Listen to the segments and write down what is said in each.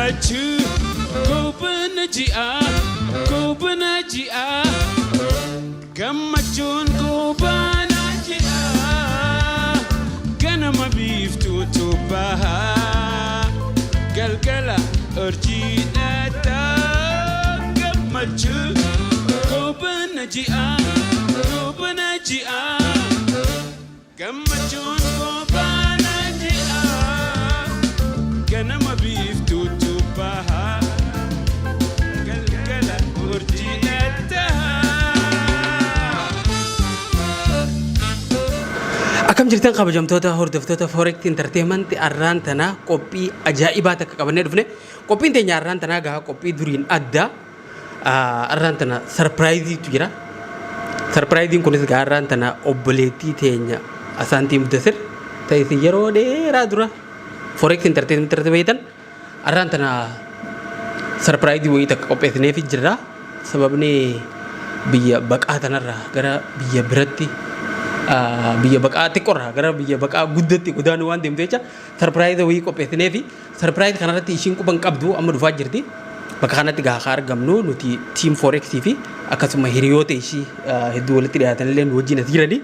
Gammachu Kubana Jia Gammachun Kubana Jia Ganama beef to Baha Galgala Urjinata Gammachu Kubana Jia Gammachun Kubana Jia Ganama beef to Baha Galgala Urjinata. Akkam jirtan kabajamtoota hordoftoota Forex Entertainment arraan tanaa qophii ajaa'ibaa takka qabannee dhufne. Qophiin teenya arraan tanaa gahaa qophii duriin adda arraan tanaa sarpiraayiziitu jira. Sarpiraayiziin kunis gahaa arraan tanaa obboleettii teenya Asaantii Muddasir ta'is yeroo dheeraa dura Forex Entertainment irratti beektan arraan tanaa sarpiraayizii wayii takka qopheessineef jirra. Sababni biyya baqaa tanarraa gara biyya biratti biyya baqaa xiqqoorraa gara biyya baqaa guddatti godaanuu waan deemtu jecha sarpiraayizii wayii qopheessineef sarpiraayizii kanarratti ishiin quban qabdu amma dhufaa jirti. Bakka kanatti gahaa argamnu nuti tiim Forexii fi akkasuma hiriyoota ishii hedduu walitti dhiyaatan illee nu wajjin as jirani.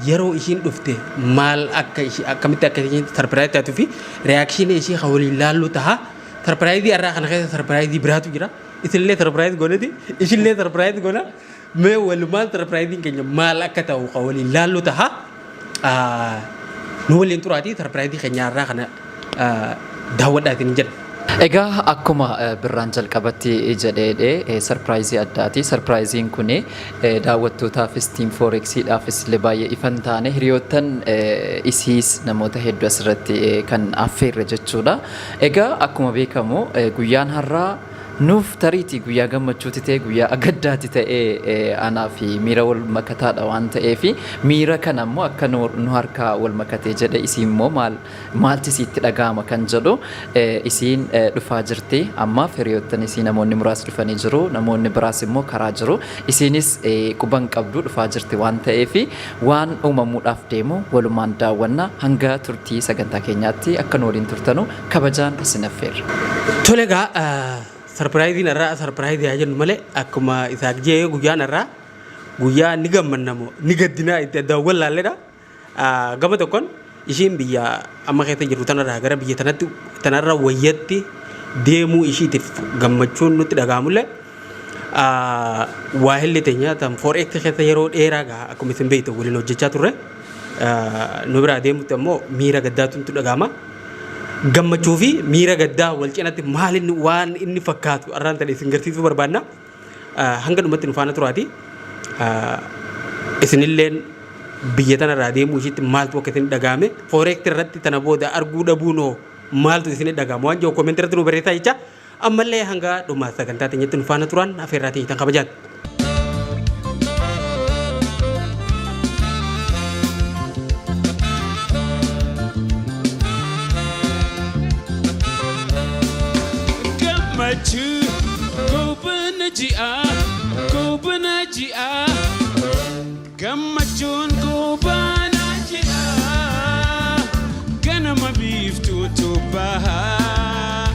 Yeroo ishiin dhufte maal akka ishii akkamitti akka ishiin sarpiraayizii taatu fi reakshinii ishii kan waliin laallu taha. Sarpiraayizii irraa kana keessa sarpiraayizii biraatu jira. Isinillee sarpiraayizii goonati ishillee sarpiraayizii goona. Mee walumaan sarpiraayiziin keenya maal akka ta'u kan waliin laallu taha. Nu waliin turaati sarpiraayizii keenya irraa kana daawwadhaatiin jedha. Egaa akkuma birraan jalqabatti jedhee sarpiraayizii addaati. Sarpiraayiziin kun daawwattootaafis tiim Forexiidhaafis illee baay'ee ifan taane hiriyoottan isiis namoota hedduu asirratti kan affeerre jechuudha. Egaa akkuma beekamu guyyaan har'aa nuuf tariitii guyyaa gammachuuti ta'e guyyaa agaddaati ta'e anaa fi miira wal makataadha waan ta'eef miira kana immoo akka nu harkaa wal makatee jedhe isiin immoo maalti sitti dhaga'ama kan jedhu isiin dhufaa jirti. Ammaaf hiriyoottan isii namoonni muraasni dhufanii jiru, namoonni biraas immoo karaa jiru. Isiinis quban qabdu dhufaa jirti waan ta'eef waan uumamuudhaaf deemu walumaan daawwanna. Hanga turtii sagantaa keenyaatti akka nu waliin turtanu kabajaan isin affeerra. Tole egaa sarpiraayiziin irraa sarpiraayizii haa jennu malee akkuma isaaf jee guyyaan irraa guyyaa ni gammannamu ni gaddinaa itti addaan wal laalledha. Gama tokkoon ishiin biyya amma keessa jirtu tanarraa gara biyya tanarra wayyatti deemuu ishiitiif gammachuun nutti dhaga'amullee waa hilli teenya tan Forex keessa yeroo dheeraa gahaa akkuma isin beektu waliin hojjechaa turre nu biraa deemutti ammoo miira gaddaatu nutti dhaga'ama. Gammachuu fi miira gaddaa wal cinatti maalin waan inni fakkaatu arraan tan isin garsiisuu barbaanna. Hanga dhumatti nu faana turaati. Isinilleen biyya tanarraa deemuu ishiitti maaltu akka isin dhaga'ame Forex irratti tana booda arguu dhabuunoo maaltu isin dhaga'ama waan jiru koomentii irratti nu barreessaa jecha ammallee hanga dhuma sagantaa teenyatti nu faana turan affeerraa teenyatan kabajaati. Gammachu Kubana Jia Gammachun Kubana Jia Ganama beef to Baha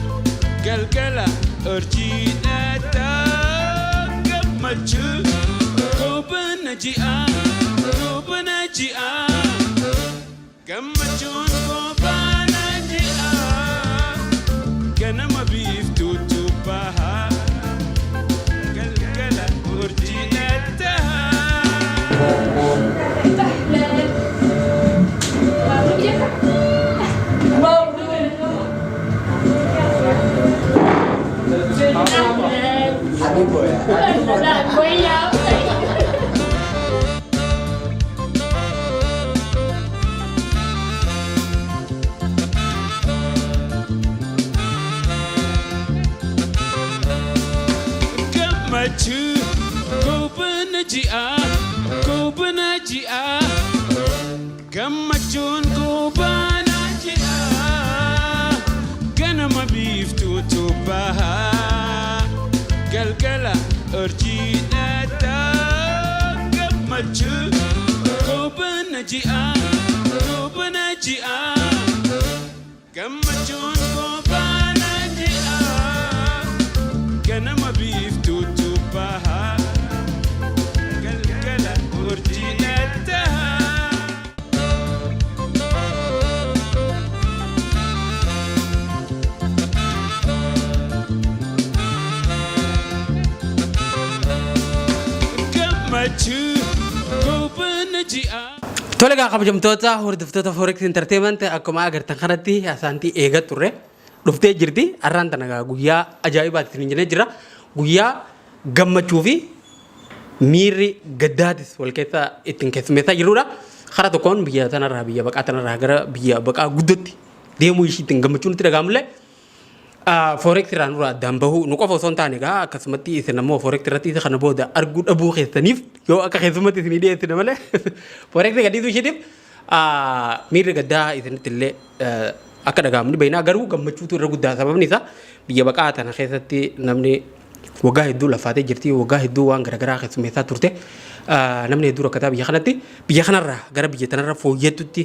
Galgala Urjinata Gammachu Kubana Jia Gammachun Kubana Jia Ganama beef to Baha Galgala Urjinata. Gammachu Kubana Jia Gammachun Kubana Jia Ganama beef to Baha Galgala Urjinata Gammachu Kubana Jia Gammachun Kubana Jia gammachuu goobana ji'a. Tole egaa kabajamtoota hordoftoota Forex Entertainment akkuma agartan kanatti asaantii eegaa turre dhuftee jirti. Har'aan tana egaa guyyaa ajaa'ibaatti isin jennee jira. Guyyaa gammachuu fi miirri gaddaatis wal keessa ittiin keessummeessaa jirudha. Karaa tokkoon biyya tanarraa biyya baqaa tanarraa gara biyya baqaa guddootti deemuu ishii ittiin gammachuun itti dhaga'amullee Forex irraan dura addaan bahuu nu qofa osoo hin taane egaa akkasumatti isin ammoo Forex irratti isa kana booda arguu dhabuu keessaniif yoo akka keessumatti isin dhiyeessine malee Forex gadhiisuu isheetiif miirri gaddaa isinitti illee akka dhaga'amni baay'inaa garuu gammachuutu irra guddaa sababni isaa biyya baqaa tana keessatti namni waggaa hedduu lafaatee jirti waggaa hedduu waan garaagaraa keessummeessaa turte namni hedduu rakkataa biyya kanarraa gara biyya tanarra fooyyattutti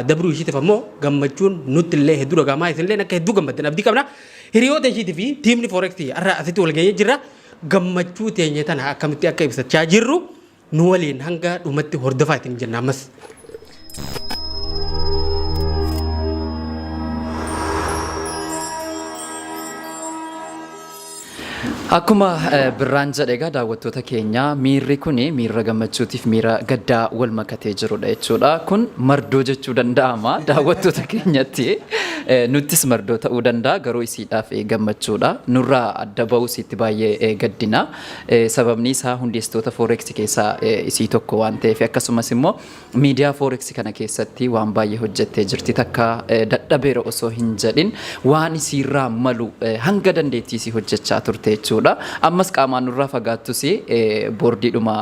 dabruu isheetiif ammoo gammachuun nutti illee hedduu dhaga'amaa isinillee akka hedduu gammaddan abdii qabna. Hiriyoota isheetii fi tiimni Forex har'a asitti wal gahee jirra. Gammachuu teenya tana akkamitti akka ibsachaa jirru nu waliin hanga dhumatti hordofaa ittiin jenna ammas. Akkuma birraan jedhe egaa daawwattoota keenya miirri kuni miira gammachuutiif miira gaddaa wal makatee jirudha jechuudha. Kun mardoo jechuu danda'ama daawwattoota keenyatti. Nuttis mardoo ta'uu danda'a garuu isiidhaaf gammachuudha. Nurraa adda ba'uu isiitti baay'ee gaddina. Sababni isaa hundeessitoota Forex keessaa isii tokko waan ta'eef akkasumas immoo miidiyaa Forex kana keessatti waan baay'ee hojjettee jirti takka dadhabeera osoo hin jedhin waan isiirraa malu hanga dandeettii isii hojjechaa turte jechuudha. Ammas qaamaan nurraa fagaattus boordiidhuma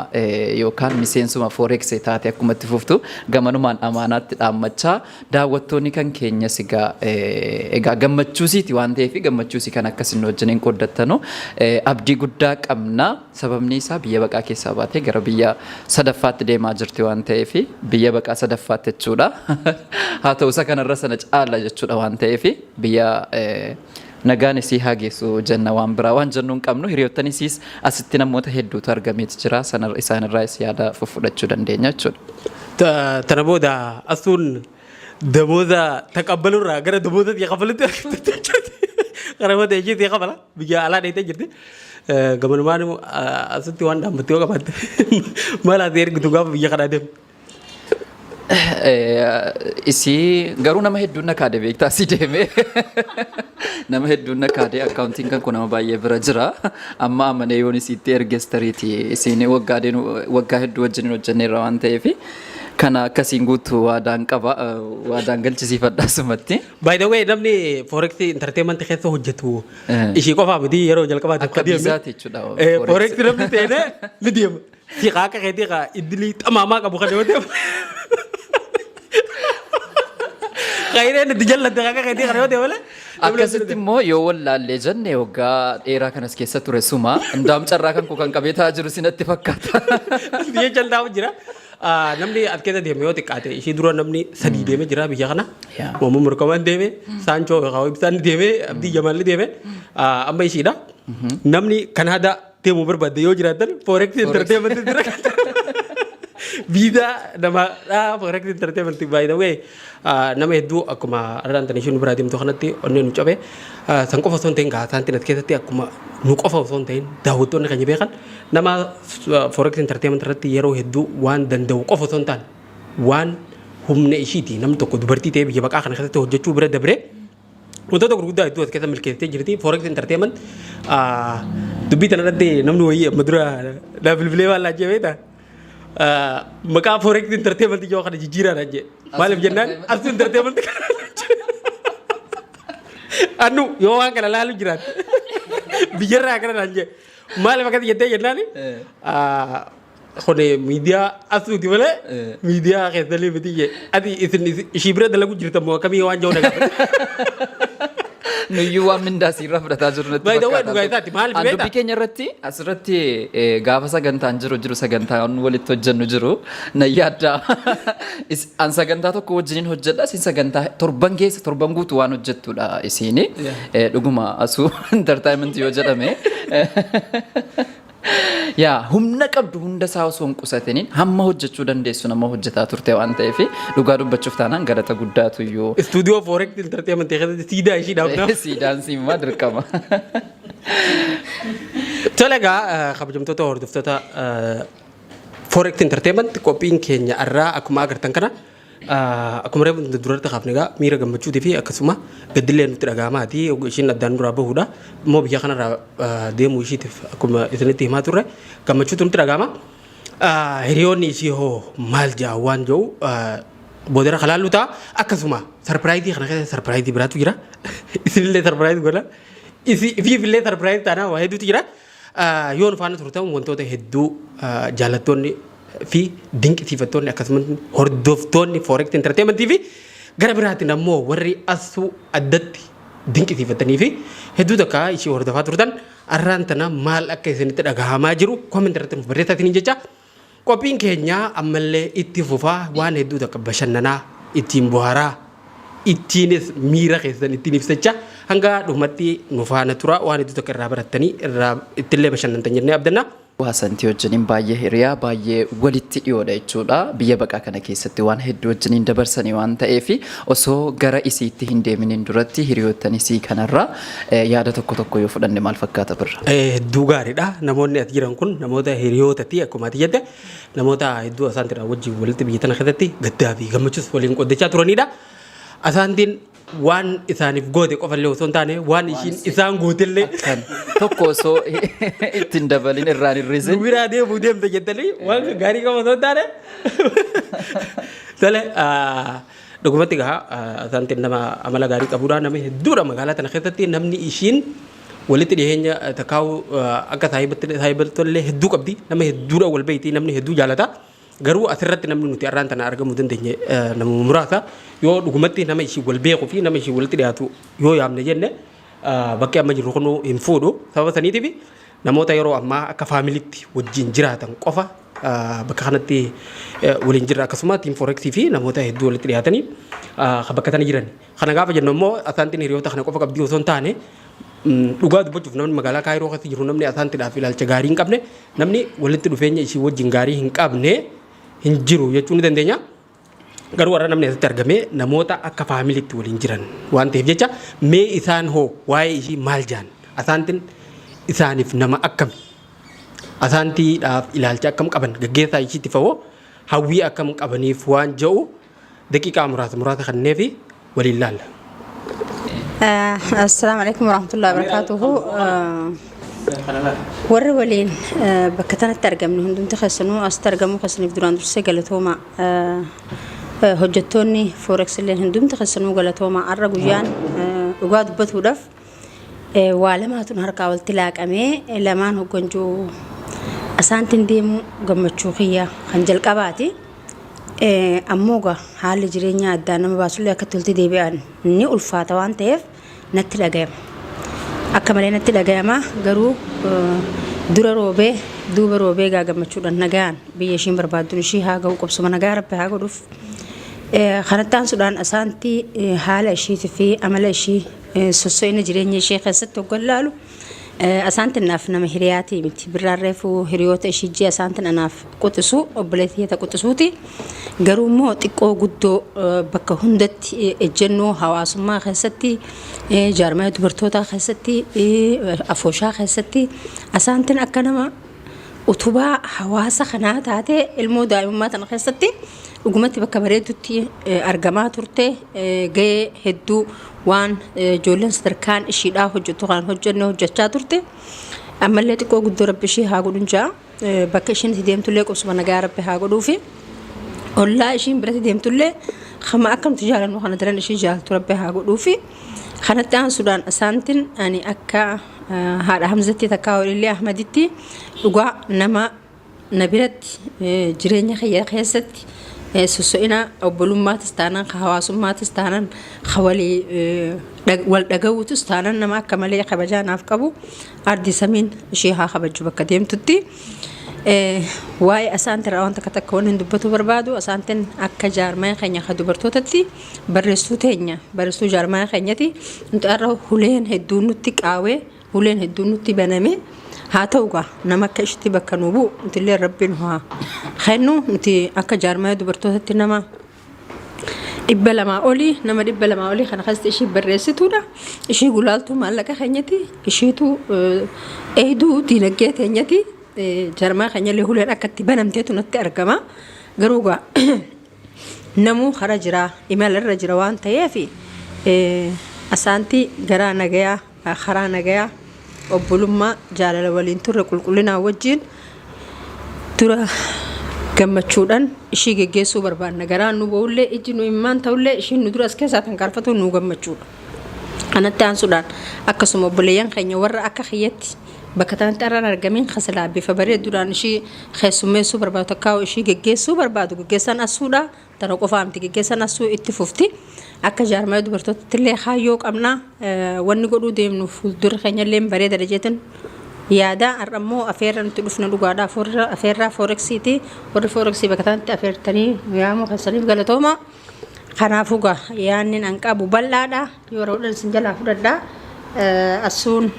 yookaan miseensuma Forex taate akkuma itti fuftu gamanumaan amaanaatti dhaammachaa daawwattoonni kan keenyas egaa gammachuusiiti waan ta'eef gammachuusii kan akkasin wajjiniin qooddattanu abdii guddaa qabna. Sababni isaa biyya baqaa keessaa baatee gara biyya sadaffaatti deemaa jirti waan ta'eef biyya baqaa sadaffaatti jechuudha. Haa ta'u isa kanarra sana caala jechuudha waan ta'eef biyya nagaan isii haa geessu jenna waan biraa waan jennuun qabnu hiriyoottan isiis asitti namoota hedduutu argameeti jira isaanirraa is yaada fudhachuu dandeenya jechuudha. Tana booda asuun damooza taqabbalurraa gara damooza kafalutti qaramata isheetii kafala biyya alaa dheeytee jirti. Gamanumaan asitti waan dhaammattee yoo qabaatte maal ati ergitu gaafa biyya kanaa deemu. Isii garuu nama hedduun na kaade beektaa si deeme nama hedduun na kaade akkaawuntiin kan kun nama baay'ee bira jira amma amanee yoon isiitti ergestariiti isiin waggaa hedduu wajjin hojjenneerra waan ta'eef kana akkasiin guutuu waadaan qaba waadaan galchisiifadhaa sumatti. By the way namni Forex Entertainment keessa hojjetu ishii qofaa miti yeroo jalqabaatti akka biizaati jechuudha. Forex namni ta'ee ni deema. Si qaaka keetii qaa iddilii xamaamaa qabu kan yoo deemu. Kaireen itti jallatte qaaka keetii kan yoo deemu malee. Akkasitti immoo yoo wallaallee jenne waggaa dheeraa kanas keessa ture suma ndaam carraa kan koo kan qabeetaa jiru sinatti fakkaata. Biyya jaldaa'u jira. Namni as keessa deeme yoo xiqqaate ishii dura namni sadii deeme jira biyya kana. Moomuu Murkamaan deeme, Saanchoo Kaawwa Ibsaan deeme, Abdii Jamaal deeme. Amma ishiidha. Namni Kanaadaa deemuu barbaadde yoo jiraatan Forex Entertainment jira. Biida nama Forex Entertainment by the way nama hedduu akkuma arraan tan isheen biraa deemtu kanatti onnee nu cabe san qofa osoo hin ta'in gaasaantiin as keessatti akkuma nu qofa osoo hin ta'in daawwattoonni keenya beekan nama Forex Entertainment irratti yeroo hedduu waan danda'u qofa osoo hin taane waan humna ishiiti namni tokko dubartii ta'ee biyya baqaa kana keessatti hojjechuu bira dabree wantoota gurguddaa hedduu as keessa milkeessitee jirti. Forex Entertainment dubbii tanarratti namni wayii amma dura naa bilbilee waan laajjee beektaa maqaa Forex Entertainment yoo kana jijjiiraadha jee maaliif jennaan Astu Entertainment annu yoo waan kana laalu jiraat biyyarraa kana naan jee maaliif akkasi jettee jennaan kone miidiyaa Astuuti malee miidiyaa keessallee miti jee ati isin ishii bira dalagu jirtan moo akkamii waan jiru dhagaa nuyyuu waan mindaasiirraa fudhataa jiru natti fakkaata. Dubbii keenya irratti asirratti gaafa sagantaan jiru sagantaan walitti hojjennu jiru na yaadda. An sagantaa tokko wajjiniin hojjedha isin sagantaa torban keessa torban guutuu waan hojjettudha isiini. Dhuguma Asuu Entertainment yoo jedhame. Yaa humna qabdu hunda isaa osoo hin qusatiniin hamma hojjechuu dandeessu nama hojjetaa turte waan ta'eef dhugaa dubbachuuf taanaan galata guddaatu iyyuu. Istuudiyoo Forex Entertainment keessatti siidaa ishii dhaabna. Siidaan siimmaa dirqama. Tole egaa kabajamtoota hordoftoota Forex Entertainment qophiin keenya irraa akkuma agartan kana akkuma reefu duratti qaafne egaa miira gammachuutii fi akkasuma gaddillee nutti dhaga'amaati ishiin addaan duraa bahuudha immoo biyya kanarraa deemuu ishiitiif akkuma isinitti himaa turre gammachuutu nutti dhaga'ama hiriyoonni ishii hoo maal jaa waan jiru boodara kalaallu ta'a akkasuma sarpiraayizii kana keessa sarpiraayizii biraatu jira isinillee sarpiraayizii godha ifiifillee sarpiraayizii taanaa waa hedduutu jira yoon faana turtan wantoota hedduu jaalattoonni fi dinqisiifattoonni akkasumas hordoftoonni Forex Entertainment fi gara biraatiin ammoo warri asuu addatti dinqisiifatanii fi hedduu takka ishee hordofaa turtan arraan tana maal akka isinitti dhagahamaa jiru koomentii irratti nuuf barreessaatiin jecha qophiin keenya ammallee itti fufaa waan hedduu takka bashannanaa ittiin bohaaraa ittiinis miira keessan ittiin ibsachaa hanga dhumatti nu faana tura waan hedduu takka irraa barattanii irraa ittillee bashannantan jennee abdanna. Waasantii wajjiniin baay'ee hiriyaa baay'ee walitti dhiyoodha jechuudha. Biyya baqaa kana keessatti waan hedduu wajjiniin dabarsanii waan ta'eef osoo gara isiitti hin deeminiin duratti hiriyoottan isii kanarraa yaada tokko yoo fudhanne maal fakkaata birra? Hedduu gaariidha. Namoonni as jiran kun namoota hiriyootati akkuma ati jette namoota hedduu asaantiin wajjin walitti biyya tana keessatti gaddaa fi gammachuus waliin qoddachaa turanidha. Asaantiin waan isaaniif goote qofallee osoo hin taane waan ishiin isaan gootellee tokko osoo ittiin dabalin irraan hir'isin biraa deemuu deemte jettanii waan gaarii qaba osoo hin taane tole dhugumatti gaa asaantiin nama amala gaarii qabuudha nama hedduudha magaalaa tana keessatti namni ishiin walitti dhiyeenya takkaa'u akka saahibatollee hedduu qabdi nama hedduudha wal beeyti namni hedduu jaalata. Garuu asirratti namni nuti arraan tana argamuu dandeenye nama muraasa yoo dhugumatti nama ishii wal beekuu fi nama ishii walitti dhiyaatu yoo yaamne jenne bakki amma jirru kun hin fuudhu sababa saniitiif namoota yeroo ammaa akka faamiliitti wajjin jiraatan qofa bakka kanatti waliin jirra akkasuma tiim Forex fi namoota hedduu walitti dhiyaatanii bakka tana jiran kana gaafa jennu immoo asaantiin hiriyoota kana qofa qabdii osoo hin taane dhugaa dubbachuuf namni magaalaa Kaayiroo keessa jiru namni asaantiidhaaf ilaalcha gaarii hin qabne namni walitti dhufeenya ishii wajjin gaarii hin qabne hin jiru jechuu ni dandeenya. Garuu warra namni asitti argame namoota akka faamiliitti waliin jiran waan ta'eef jecha mee isaan hoo waa'ee ishii maal jaan asaantiin isaaniif nama akkami asaantiidhaaf ilaalcha akkam qaban gaggeessaa ishiitti fa'oo hawwii akkam qabaniif waan jedhu daqiiqaa muraasa kanneefi waliin laalla. Assalamu alaikum warahmatullahi wabarakatuhu. Warri waliin bakka tanatti argamne hundumti keessanuu asitti argamuu keessaniif duraan dursee galatooma hojjettoonni Forex illee hundumti keessanuu galatooma arra guyyaan dhugaa dubbatuudhaaf waa lamaatuun harkaa walitti laaqamee lamaan hogganjuu asaantiin deemuu gammachuu kiyyaa kan jalqabaati. Ammoo haalli jireenyaa addaa nama baasullee akka tolti deebi'an ni ulfaata waan ta'eef natti dhagayama. Akka malee natti dhagayama garuu dura roobee duuba roobee gammachuudhaan nagaan biyya ishiin barbaadduun ishii haa ga'u qobsuma nagaa rabbi haa godhuuf kanattaan sudhaan asaantii haala ishiitii fi amala ishii sosso'ina jireenya ishee keessatti hoggan laalu asaantiin naaf nama hiriyaatii miti birraarreefuu hiriyoota ishii ji'a asaantiin anaaf quxisuu obboleettiyyata quxisuuti garuu immoo xiqqoo guddoo bakka hundatti ejjennoo hawaasummaa keessatti jaarmaya dubartootaa keessatti afooshaa keessatti asaantiin akka nama utubaa hawaasa kanaa taatee ilmoo daa'imummaa tana keessatti dhugumatti bakka bareedutti argamaa turte gahee hedduu waan ijoolleen sadarkaan ishiidhaa hojjettu kan hojjechaa turte ammallee xiqqoo guddoo rabbi ishii haa godhuun jaa bakka ishiin itti deemtullee qobsuma nagaa rabbi haa godhuufi ollaa ishiin biratti deemtullee kama akka nuti jaalannu kana daran ishii jaalatu rabbi haa godhuufi kanatti aansuudhaan asaantiin ani akka haadha Hamzatti takkaa walillee Ahmaditti dhugaa nama na biratti jireenya kiyya keessatti sosso'ina obbolummaattis taanaan hawaasummaattis taanaan walii wal dhaga'uutis taanaan nama akka malee kabajaa naaf qabu ardi samiin ishee haa kabajju bakka deemtutti waa'ee asaantiin irraa wanta takka waan hin dubbatu barbaadu asaantiin akka jaarmaya keenya kan dubartootatti barreessuu teenya barreessuu jaarmaya keenyati nuti irra huleen hedduun nutti qaawee huleen hedduun nutti baname haa ta'u nama akka ishitti bakka nu bu'u nuti illee rabbiin haa kennu nuti akka jaarmaya dubartootatti nama 200 olii nama 200 olii kana keessatti ishii barreessituudha ishii gulaaltuu maallaqa keenyati ishiitu eeduu diinagdee teenyati jarmaa keenya illee huleen akkatti banamteetu natti argama garuu gaa namuu kara jira imalarra jira waan ta'eef asaantii garaa nagayaa karaa nagayaa obbolummaa jaalala waliin turre qulqullinaa wajjin dura gammachuudhaan ishii geggeessuu barbaanna garaan nu ba'ullee ijji nu immaan ta'ullee ishiin nu dura as keessaa kan kaarfatu nu gammachuudha. Kanatti aansuudhaan akkasuma obboleeyyan keenya warra akka kiyyatti bakka tanatti arraan argamiin kasalaa bifa bareeduudhaan ishii keessummeessuu barbaadu takkaa'u ishii geggeessuu barbaadu geggeessan asuudha tana qofaa miti geggeessan asuu itti fufti akka jaarmaa dubartootatti illee kaayyoo qabna wanni godhuu deemnu fuuldura keenya illee bareeda jeetan yaada arrammoo afeerra nuti dhufna dhugaadhaa afeerraa fooreksiiti warri fooreksii bakka tanatti afeertanii yaamu keessaniif galatooma. Kanaafuu gaa yaanni an qabu bal'aadha yeroo dhan sin jalaa fudhadhaa asuun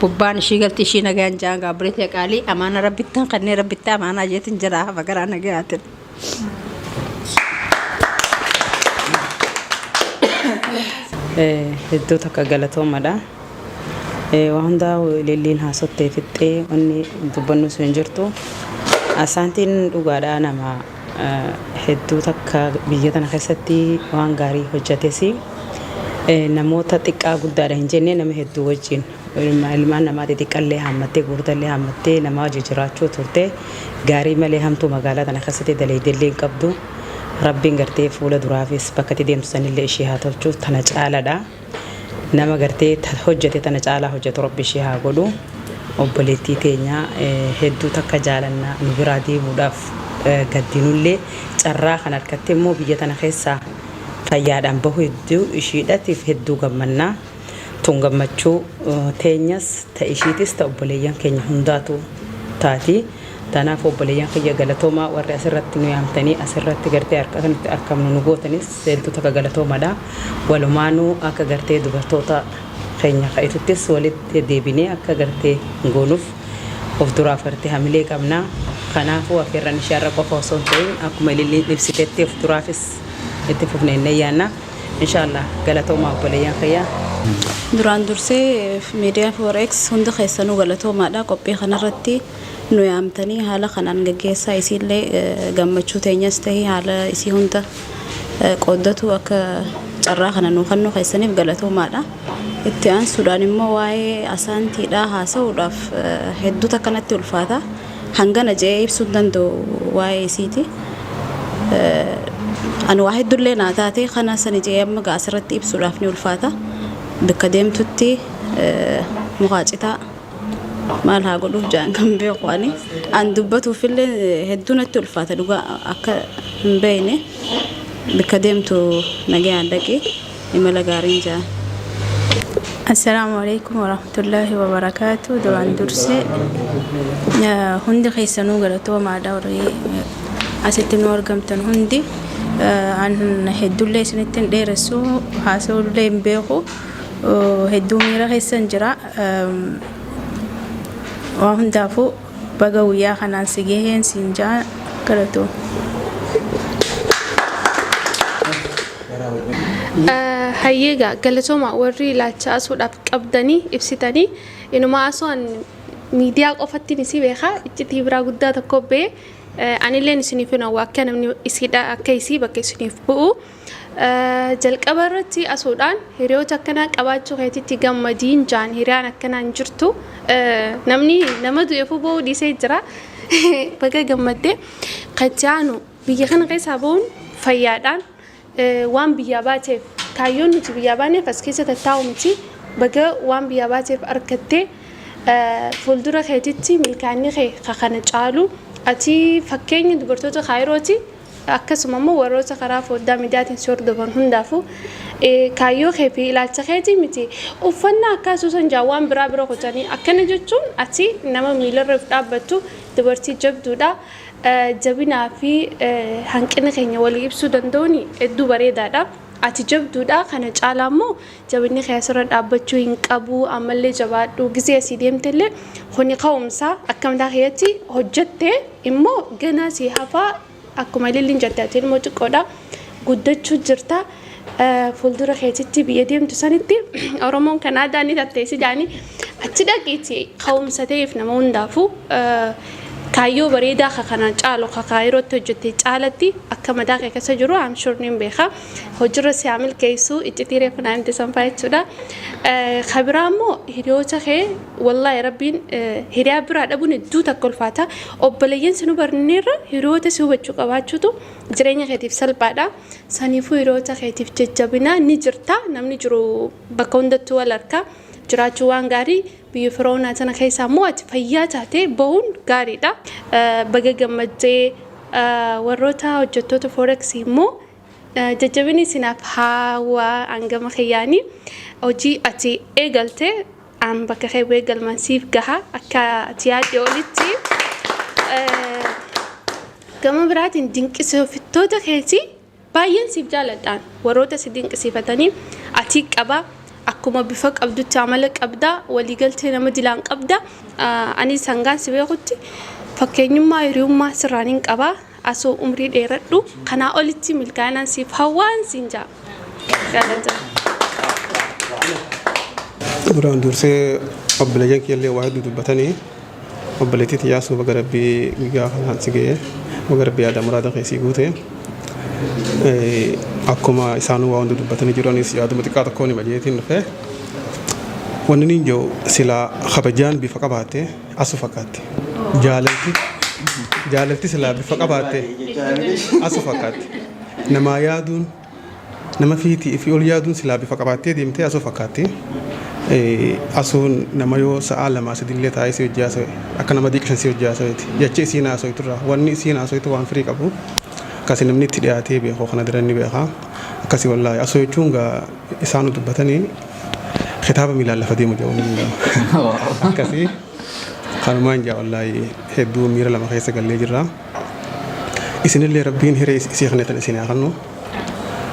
bubbaan ishii galti ishii nagaan jaan gaabreetii qaalii amaana rabbittaan kanneen rabbittaa amaanaa jeetin jala hafa garaa nagaatin. Hedduu takka galatoomadha. Waan hundaa leelliin haasottee fixxee wanni dubbannu sun jirtu asaantiin dhugaadhaa nama hedduu takka biyya tana keessatti waan gaarii hojjetes namoota xiqqaa guddaadha hin jenne nama hedduu wajjin ilmaan namaa xixiqqallee hammattee guurtallee hammattee nama wajji jiraachuu turte gaarii malee hamtuu magaalaa tana keessatti daleedellee hin qabdu rabbiin gartee fuula duraafis bakka itti deemtu sanillee ishee haa tolchuuf tana caaladha nama gartee hojjete tana caalaa hojjetu rabbi ishee haa godhu obboleettii teenya hedduu takka jaalannaa nu biraa deemuudhaaf gaddinullee carraa kan harkatti immoo biyya tana keessaa fayyaadhaan bahu hedduu ishiidhatiif hedduu gammannaa tun gammachuu teenyas ta'ishiitis ta obboleeyyan keenya hundaatu taati tanaaf obboleeyyan kiyya galatoomaa warri asirratti nu yaamtanii asirratti gartee harka kanatti argamnu nu gootanis hedduu takka galatoomadha walumaanuu akka gartee dubartoota keenya ka'ituttis walitti deebinee akka gartee goonuuf of duraaf gartee hamilee qabnaa. Kanaafuu afeerran ishaarra qofa osoo hin ta'in akkuma ililliin ibsiteetti of duraafis itti fufnee hin yaanna inshallah galatoomaa obboleeyyan kiyya. Duraan dursee miidiyaa Forex hunda keessanuu galatoomaadha qophii kanarratti nu yaamtanii haala kanaan gaggeessaa isiillee gammachuu teenyas ta'ee haala isii hunda qooddatu akka carraa kana nu kannuu keessaniif galatoomaadha. Itti aansuudhaan immoo waa'ee asaantiidhaa haasa'uudhaaf hedduu takkanatti ulfaata. Hangana jee ibsuu danda'u waa'ee isiiti. Ani waa heddullee naa taate kana sani jee amma asirratti ibsuudhaaf ni ulfaata. Bakka deemtutti muqaacitaa maal haa godhuuf jaan kan beeku ani an dubbatuufillee hedduu natti ulfaata dhugaa akka hin beekne bakka deemtu nagaan dhaqee imala gaariin jaan. السلام عليكم ورحمة الله وبركاته دوان درسي هندي خيسانو غلطو مع دوري أستن ورقمتن هندي عن هدو اللي سنتين ديرسو حاسو اللي مبيخو هدو ميرا خيسان جرا وهندافو بغاويا خنان سيجيهن سنجا غلطو hayyeega galatooma warri ilaalcha asuudhaaf qabdanii ibsitanii inuma asuun miidiyaa qofatti nisi beekaa iccitii biraa guddaa tokko bee anilleen isiniif hin akka namni isiidha akka isii bakka isiniif bu'u jalqaba irratti asuudhaan hiriyoota akkanaa qabaachuu keetitti gammadiin jaan hiriyaan akkanaan jirtu namni nama du'eefuu ba'uu dhiisee jira baga gammaddee qachaanu biyya kana keessaa ba'uun fayyaadhaan waan biyyaa baateef kaayyoon nuti biyyaa baaneef as keessa tattaa'u miti baga waan biyyaa baateef argattee fuuldura keetitti milkaa'inni kee kana caalu ati fakkeenya dubartoota kaayirooti akkasuma immoo warroota karaa foddaa miidiyaatiin sordofan hundaafuu kaayyoo kee fi ilaalcha keetii miti uffannaa akkasuusan jaawwan biraa bira hojjanii akkana jechuun ati nama miilarra dhaabbattu dubartii jabduudha. Jabinaa fi hanqina keenya walii ibsuu danda'uun hedduu bareedaadha. Ati jabduudha kana caalaa immoo jabinni keessarra dhaabbachuu hin qabu ammallee jabaadhu gisee asii deemtellee kuni ka'umsaa akkamittaa keessatti hojjettee immoo ganaa si hafaa akkuma ililliin jettee immoo xiqqoodha guddachuu jirta. Fuuldura keessatti biyya deemtu sanitti Oromoon kan aadaa ni tatteessi jaanii achi dhaqiiti ka'umsa ta'eef nama hundaafuu kaayyoo bareedaa kanaan caalu yerootti hojjettee caalatti akka madaa kee keessa jiru amshurniin beeka hojiirra si haamil keessuu iccitii reefu naan itti sanfaa jechuudha. Kabiraa immoo hiriyoota kee wallaahi rabbiin hiriyaa biraa dhabuun hedduu takka ulfaata obboleeyyan si nu barneerra hiriyoota si hubachuu qabaachuutu jireenya keetiif salphaadha. Saniifuu hiriyoota keetiif jajjabinaa ni jirta namni jiru bakka hundattuu wal harkaa jiraachuu waan gaarii biyya firoonaa sana keessaa immoo ati fayyaa taatee bahuun gaariidha. Baga gammaddee warroota hojjettoota Forex immoo jajjabinni sinaaf haawaa hangama kiyyaanii hojii ati eegaltee an bakka kee eegalman siif gaha akka ati yaadde olitti gama biraatiin dinqisiifattoota keessi baay'een siif jaaladhaan warroota si dinqisiifatanii ati qaba. Akkuma bifa qabdutti amala qabda waliigaltee nama dilaan qabda ani sangaan si beekutti fakkeenyummaa hiriyummaa sirraaniin qaba asoo umrii dheeradhu kanaa olitti milkaa'inaan siif hawaan siin jaa galata. Duraan dursee obboleeyyan kiyyallee waa hedduu dubbatanii obboleettii xiyyaasuu baga rabbii guyyaa kanaan si ga'ee baga rabbii yaada muraada keessii guute. Akkuma isaanuu waa hundi dubbatanii jiranis yaaduma xiqqaa tokkoon majeetiin dhufee wanni niin jiru silaa kabajaan bifa qabaatte asu fakkaatti jaalalti silaa bifa qabaatte asu fakkaatti namaa yaaduun nama fiitii fi ol yaaduun silaa bifa qabaattee deemtee asu fakkaatti asuun nama yoo sa'aa lamaa sadillee taa'ee si hojjaasa akka nama diiqshan si hojjaasaati jecha isiin haasoiturra wanni isiin haasoitu waan firii qabu akkasii namni itti dhiyaatee beekoo kana diranni beekaa akkasii wallaahi asoo jechuun isaanu dubbatanii kitaaba miilaan lafa deemu jedhu akkasii kanumaan jaa wallaahi hedduu miira lama keessa gallee jirra. Isinillee rabbiin hiree isii kanetan isin haa kennu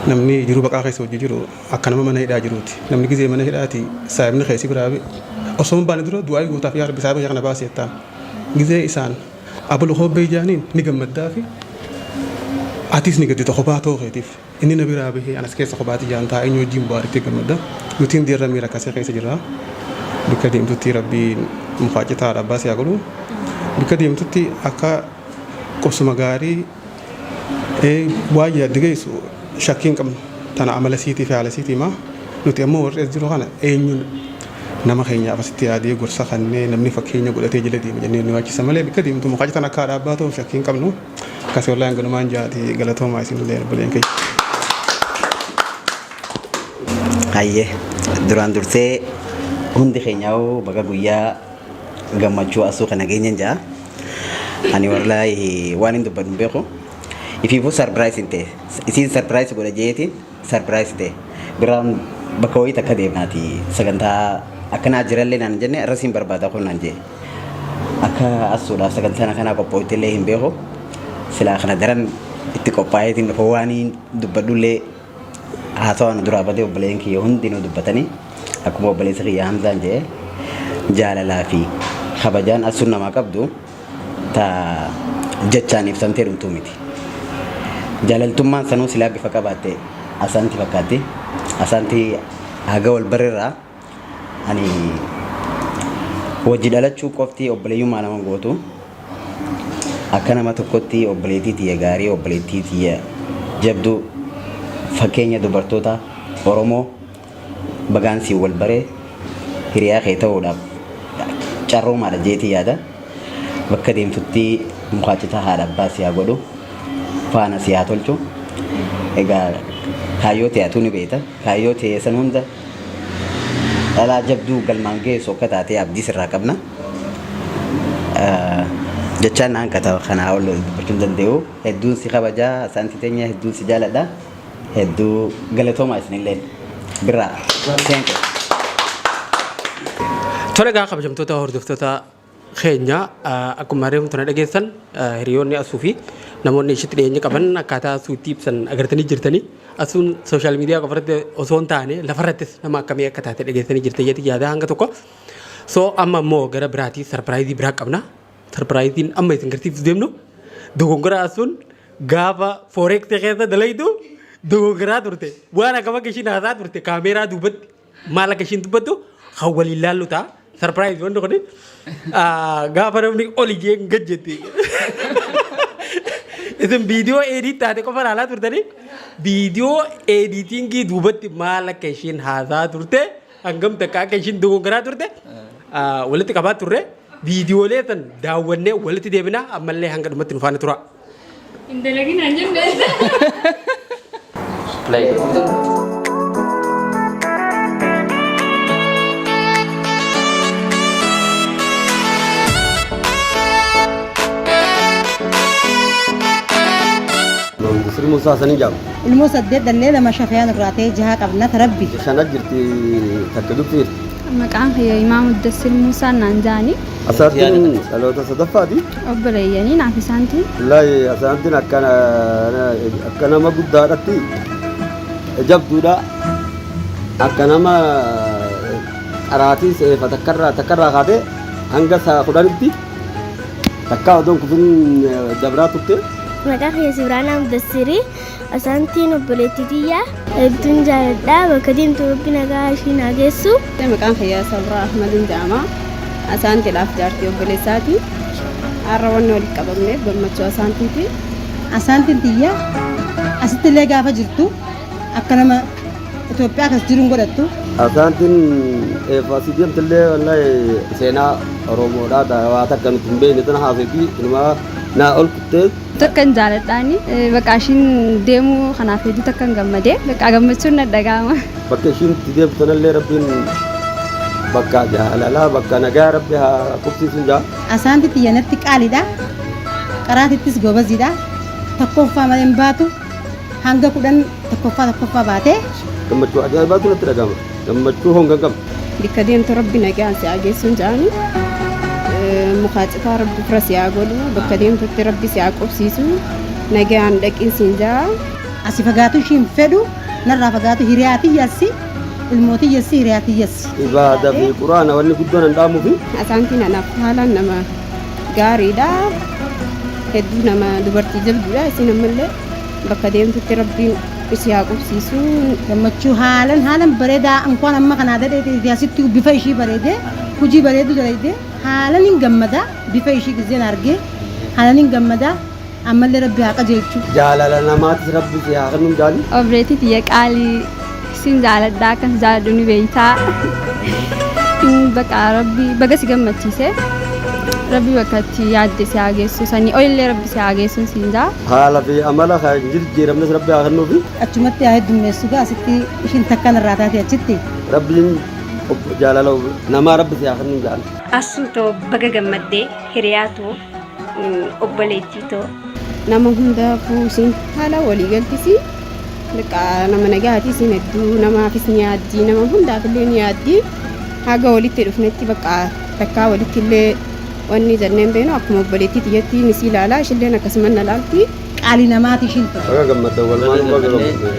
namni jiruu baqaa keessa hojii jiru akka nama mana hidhaa jiruuti namni gizee mana hidhaati saayibni keessi biraa osoo hin baane dura du'aa guutaaf yaa rabbi saayibni kana baasee jettaan gizee isaan abalu hobbee jaaniin ni gammaddaa fi atis ni gadi kophaa ta'uu keetiif inni na biraa bahee anas keessa kophaati jaan taa'ee wajjin bu'aaritti gammadda nutiin deerra miira akkasii keessa jirra bikka deemtutti rabbiin mufaacitaa dhabbaa si haa godhu bikka deemtutti akka qubsuma gaarii waan yaaddi geessu shakkiin qabnu tana amala siitii fi haala siitii maa nuti ammoo warri as jiru kana eenyuun nama keenyaaf asitti yaadee gorsa kannee namni fakkeenya godhatee jala deema jennee nu waachisa malee bikka deemtu mufaacitaan akka dhaabbaa ta'u shakkiin qabnu kasih orang yang genuman jadi galatau masih dulu boleh yang Aye, duraan dursee hundi keenyaa'u baga guyyaa gammachuu asuu kana geenye jaa ani wallahi waan hin dubbadhu beeku ifiifuu sarpiraayis hin ta'e isiin sarpiraayis godha jeetiin sarpiraayis ta'e biraan bakka wayii takka deemnaati sagantaa akkanaa jirallee naan jenne irrasiin barbaada kun naan jee akka asuudhaaf sagantaa kanaa qopho'utti illee hin beeku silaa kana daran itti qophaa'eetiin dhufa waan dubbadhullee haa ta'an duraa badee obboleen kiyya hundinuu dubbatanii akkuma obboleessa kiyya Hamzaan jee jaalalaa fi kabajaan asuun namaa qabdu ta jechaan ibsamtee dhumtuu miti. Jaalaltummaan sanuu silaa bifa qabaatte asaanti fakkaatti asaanti haga wal barreerraa ani wajji dhalachuu qofti obboleeyyummaa nama gootu akka nama tokkotti obboleettii tiyya gaarii obboleettii tiyya jabduu fakkeenya dubartoota Oromoo bagaansii wal baree hiriyaa kee ta'uudhaaf carroomaadha jeetii yaada bakka deemtutti mukaacitaa haadha abbaa siyaa godhu faana siyaa tolchu egaa kaayyoo ta'atu ni beeta kaayyoo ta'e san hunda dhalaa jabduu galmaan geessu akka taatee abdii sirraa qabna jechaan naan kata kanaa ol dubbachuun danda'u hedduun si kabajaa asaanti teenya hedduun si jaaladha hedduu galatoomaa isinillee birraa thank you. Tole gaa kabajamtoota hordoftoota keenya akkuma reefu tana dhageessan hiriyoonni asuu fi namoonni ishitti dhiyeenya qaban akkaataa asuutti ibsan agartanii jirtanii asuun sooshaal miidiyaa qofarratti osoo hin taane lafarrattis nama akkamii akka taate dhageessanii jirtan jedhi yaada hanga tokko soo amma immoo gara biraatii sarpiraayizii biraa qabna sarpiraayiziin amma isin garsiiftu deemnu dogongora asuun gaafa fooreeksii keessa dalaytu dogongoraa turte waan akkama gashiin haasaa turte kaameeraa duubatti maal akka ishiin dubbattu kan waliin laallu ta'a surprise wanti kun gaafa namni oli jeen gajjatti. Isin viidiyoo edit taate qofa ilaalaa turtanii viidiyoo editingii duubatti maal akka ishiin haasaa turte hangam takka akka ishiin dogongoraa turte walitti qabaa turre viidiyoolee san daawwannee walitti deebina ammallee hanga dhumatti nu faana tura. Indalagin anjir guys. Play. Sri Musa sani jam. Ilmu saddeet dallee lama shafayaan irraatee jaha qabna tarabbi. Shana jirti takka dubbiir. Maqaan kiyya Imaam Mudassir Muusaa naan jaani. Asaatiin dhaloota sadaffaati. Obboleeyyanii naaf isaantiin. Wallahi asaatiin akka nama guddaadhatti jabduudha. Akka nama qaraatii seefa takkarraa kaatee hanga saa kudhanitti takka odoon kufin dabraa turte. Maqaan kiyya Sibraanaa Mudassirii asaantiin obboleettii tiyyaa hedduun jaaladhaa bakka deemtu rabbi nagaa ishii naa geessu. Maqaan kiyya Sabraa Ahmadin jedhama. Asaantiidhaaf jaartii obboleessaati. Har'a wanni walitti qabamneef gammachuu asaantiiti. Asaantiin tiyyaa asitti illee gaafa jirtu akka nama Itoophiyaa kas jiruun godhattu. Asaantiin eefaasii deemtillee wallahi seenaa Oromoodhaa waa takka nuti hin beekne tana haasofii ilmaa naa ol kuttee. Takkan jaaladhaani bakka ishiin deemuu kanaaf hedduu takkan gammadee bakka gammachuun na dhaga'ama. Bakka ishiin itti deemtu sanallee rabbiin bakka jaalalaa bakka nagaa rabbi haa qubsiisuun jaa. Asaanti xiyyanatti qaaliidha. Qaraatittis gobaziidha. Tokkoffaa malee hin baatu hanga 10 tokkoffaa baatee. Gammachuu ajaa'ibaatu natti dhaga'ama. Gammachuu honga qaba. Bakka deemtu rabbi nagaan si haa geessuun jaani. Mukaacifaa rabbi fira si haa godhu bakka deemtutti rabbi si haa qubsiisu nagaan dhaqiinsiin jaa. Asi fagaatu ishiin fedhu narraa fagaatu hiriyaati yassi ilmootii yassi hiriyaati yassi. Ibaadaa fi quraana wanni guddoon hin dhaamu fi. Asaantiin anaaf haalaan nama gaariidha. Hedduu nama dubartii jabduudha isin ammallee bakka deemtutti rabbiin si haa qubsiisu. Gammachuu haalan bareedaa ankwaan amma kanaa dadheedhe asitti bifa ishii bareedee hojii bareedu dalaydee. Haalan hin gammada bifa ishii gizeen argee haalan hin gammada ammallee rabbi haa qajeelchu. Jaalala namaatis rabbi si haa kennu jaali. Obboleettii tiyya qaalii sin jaaladhaa akkas jaaladhu ni beektaa. Bakka rabbi baga si gammachiise rabbi bakka itti yaadde si haa geessu sanii olillee rabbi si haa geessu siin jaa. Haala fi amala kan jijjiiramnes rabbi haa kennu fi. Achumatti haa heddummeessu gaa asitti ishiin takkan irraa taate achitti. Rabbiin jaalala namaa rabbi si haa kennu jaali. Asutoo baga gammaddee hiriyaatoo obboleettiitoo. Nama hundaafuu isin haala walii galtisi nama nagaati isin hedduu namaafis ni yaaddii nama hundaafillee ni yaaddii haga walitti dhufnetti bakka takkaa walitti illee wanni jenneen beenu akkuma obboleettii tiyyatti ni si ilaalaa ishilleen akkasuma na laalti. Qaalii namaati ishiin ta'u. Baga gammadda walumaan baga gammadda.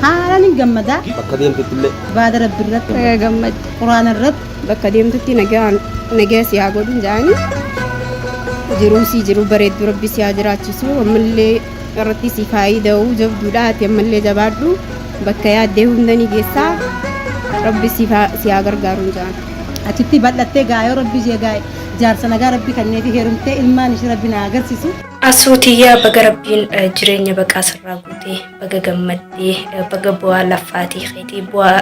Haalaan hin gammadaa. Bakka deemtutti illee. Baada rabbi irratti. Baga gammadda. Quraana irratti. Bakka deemtutti nagaa si haa godhuun jaani jiruu bareeddu rabbi si haa jiraachisu ammallee irratti si faayida'uu jabduudha ati ammallee jabaadhu bakka yaaddee hunda ni geessaa rabbi si haa gargaaruun jaani. Achitti bal'attee gaayoo rabbi ishee gaa'e jaarsa nagaa rabbi kanneefi heerumtee ilmaan ishee rabbi na agarsiisu. Asuutiyyaa baga rabbiin jireenya baqaa sirraa guutee baga gammaddee baga bu'aa laffaatii keetii bu'aa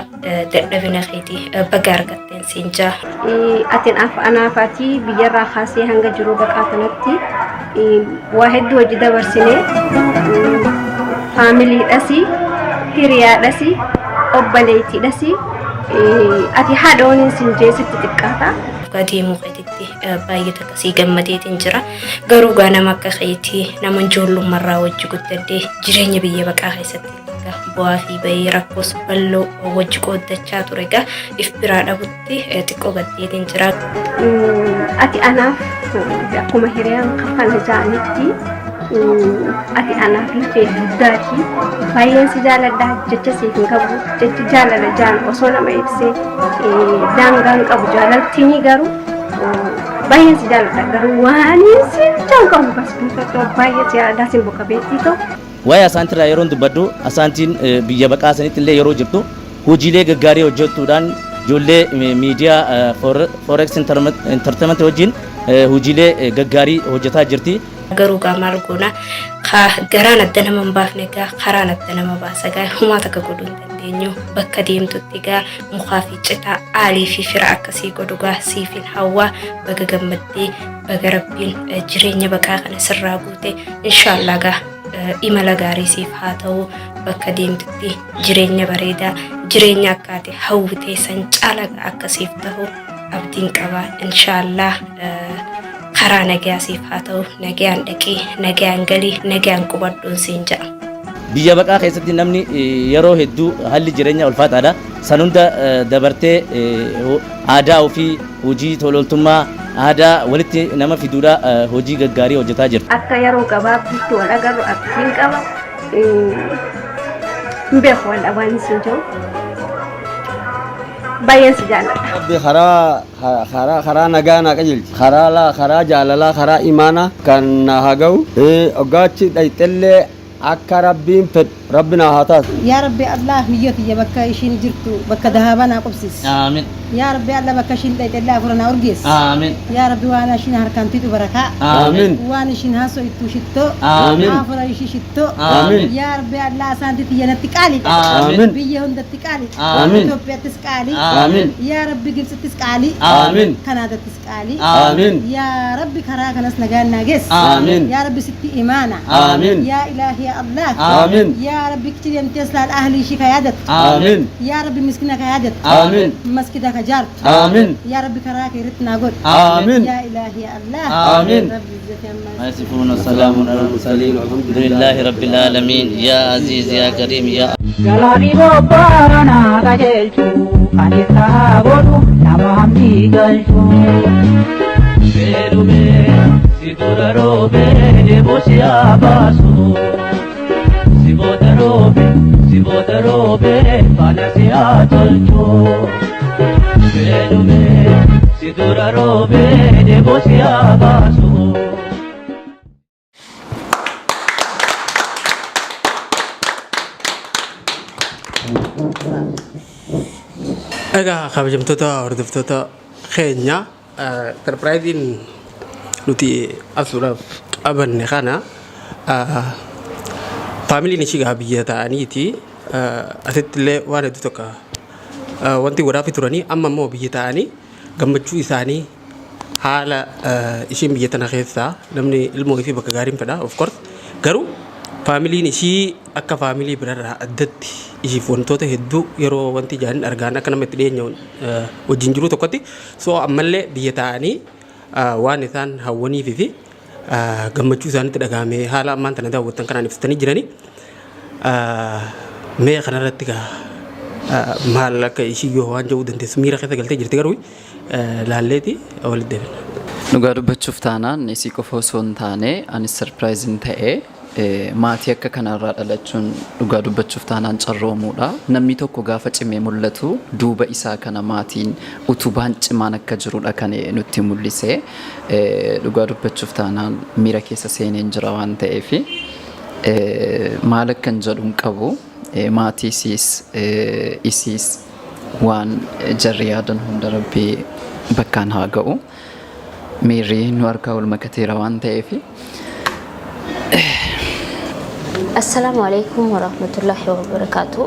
dadhabina keetii baga argatteen siin jaa. Atiin anaafatii biyyarraa kaasee hanga jiru baqaa kanatti waa hedduu hojii dabarsinee faamiliidhas hiriyaadhas obboleettiidhas ati haadha waliin siin jeesitti xiqqaata. Deemuu keetitti baay'ee akkasii gammadeetiin jira. Garuu gaa nama akka keetii nama ijoollummaarraa wajji guddadhee jireenya biyya baqaa keessatti bu'aa fi bahii rakkoos bal'oo wajji qooddachaa ture gaa if biraa dhabutti xiqqoo gaddeetiin jira. Ati anaaf akkuma hiriyaan kafana jaanitti ati anaaf lafee guddaati. Baay'een si jaaladha jecha siif hin qabu jecha jaalala jaan osoo nama ibsee daangaan qabu jaalaltiin garuu baay'een si jaaladha garuu waan si jaan qabu bas bifatoo baay'ee si jaaladha sin boqa beektii ta'u. Waa'ee asaantii irraa yeroo dubbaddu asaantiin biyya baqaa sanitti illee yeroo jirtu hojiilee gaggaarii hojjechuudhaan جولة ميديا فوركس انترتينمنت وجين هوجيلة غغاري هوجتا جرتي garuu gaamaal goona garaan adda nama baafne gaa karaan adda nama baasa gaa humaa takka godhuu hin dandeenyu bakka deemtutti gaa mukaa fi citaa aalii fi fira akkasii godhu gaa siifin hawaa baga gammaddee baga rabbiin jireenya baqaa kana sirraa guute inshaallah gaa imala gaarii siif haa ta'u bakka deemtutti jireenya bareedaa jireenya akkaate hawwitee san caala akkasiif ta'u abdiin qaba inshaallah karaa nagaasiif haa ta'u nagaan dhaqee nagaan galii nagaan qubadhuun siin jedha. Biyya baqaa keessatti namni yeroo hedduu haalli jireenya ulfaataadha. San hunda dabartee aadaa ofii hojii tololtummaa aadaa walitti nama fiduudha hojii gaggaarii hojjetaa jirti. Akka yeroo gabaabduutti wal agarru abdiin qaba. Hin beeku wal waan isin jiru. Baay'een si jaalladha. Rabbi karaa nagaa naa qajeelchi. Karaa jaalalaa karaa imaanaa kan na haa ga'u. Oggaachi dhayxellee akka rabbiin fedhu rabbina haa taatu. Yaa Rabbi Allah niyyati ya bakka ishiin jirtu bakka dahaabaa naa qubsis. Aamin. Yaa Rabbi Allah bakka ishiin dhayxellee afura naa urgees. Aamin. Yaa Rabbi waan ishiin harkaan tiitu barakaa. Aamin. Waan ishiin haasoo ittuu shittoo. Aamin. Afura ishii shittoo. Aamin. Yaa Rabbi Allah asaanti xiyyanatti qaalidha. Aamin. Biyya hundatti qaalidha. Aamin. Itoophiyaattis qaalii. Aamin. Yaa Rabbi Gibxittis qaalii. Aamin. Kanaadattis qaalii. Aamin. Yaa Rabbi karaa kanas nagaan naa geessi. Aamin. Yaa Rabbi sitti imaana. Aamin. Yaa Ilaahi Allah. Aamin. yaa rabbi kichiri amteeslaan ahli ishii ka yaadatu amiin yaa rabbi miskina ka yaadatu amiin maskida ka jaartu amiin yaa rabbi karaa kee irratti naa godhi amiin yaa ilaahi ya allah amiin rabbi izzati amma يصفون السلام على المرسلين والحمد لله رب العالمين يا عزيز يا كريم يا Galani bobbarana gajelchu kanisa bodu nama hamdi galchu Berume sidurarobe debosia basu Sibodarobe palasia tolchu Berume sidurarobe debosia basu Egaa kabajamtoota hordoftoota keenya sarpiraayiziin nuti asuudhaaf qabanne kana faamiliin ishii gaa biyya ta'aniiti asitti illee waan hedduu tokko wanti godhaafi turanii amma immoo biyya ta'anii gammachuu isaanii haala ishiin biyya tana keessaa namni ilmoo ishii bakka gaariin fedha of course garuu faamiliin ishii akka faamilii birarraa addatti ishiif wantoota hedduu yeroo wanti jaanin argaan akka namatti dhiyeenya wajjin jiru tokkotti soo ammallee biyya ta'anii waan isaan hawwaniif fi gammachuu isaanitti dhagahamee haala ammaan tana daawwattan kanaan ibsatanii jiranii mee kanarratti maal akka ishii yoo waan jedhuu dandeessu miira keessa galtee jirti garuu laalleeti walitti deebina. Dhugaa dubbachuuf taanaan isii qofa osoo hin taane anis sarpiraayiziin ta'ee maatii akka kanarraa dhalachuun dhugaa dubbachuuf taanaan carroomuudha. Namni tokko gaafa cimee mul'atu duuba isaa kana maatiin utubaan cimaan akka jirudha kan nutti mul'ise. Dhugaa dubbachuuf taanaan miira keessa seeneen jira waan ta'eef maal akkan jedhuun qabu maatiisiis isiis waan jarri yaadan hunda rabbii bakkaan haa ga'u. Miirri nu harkaa ol makateera waan ta'eef. السلام عليكم ورحمة الله وبركاته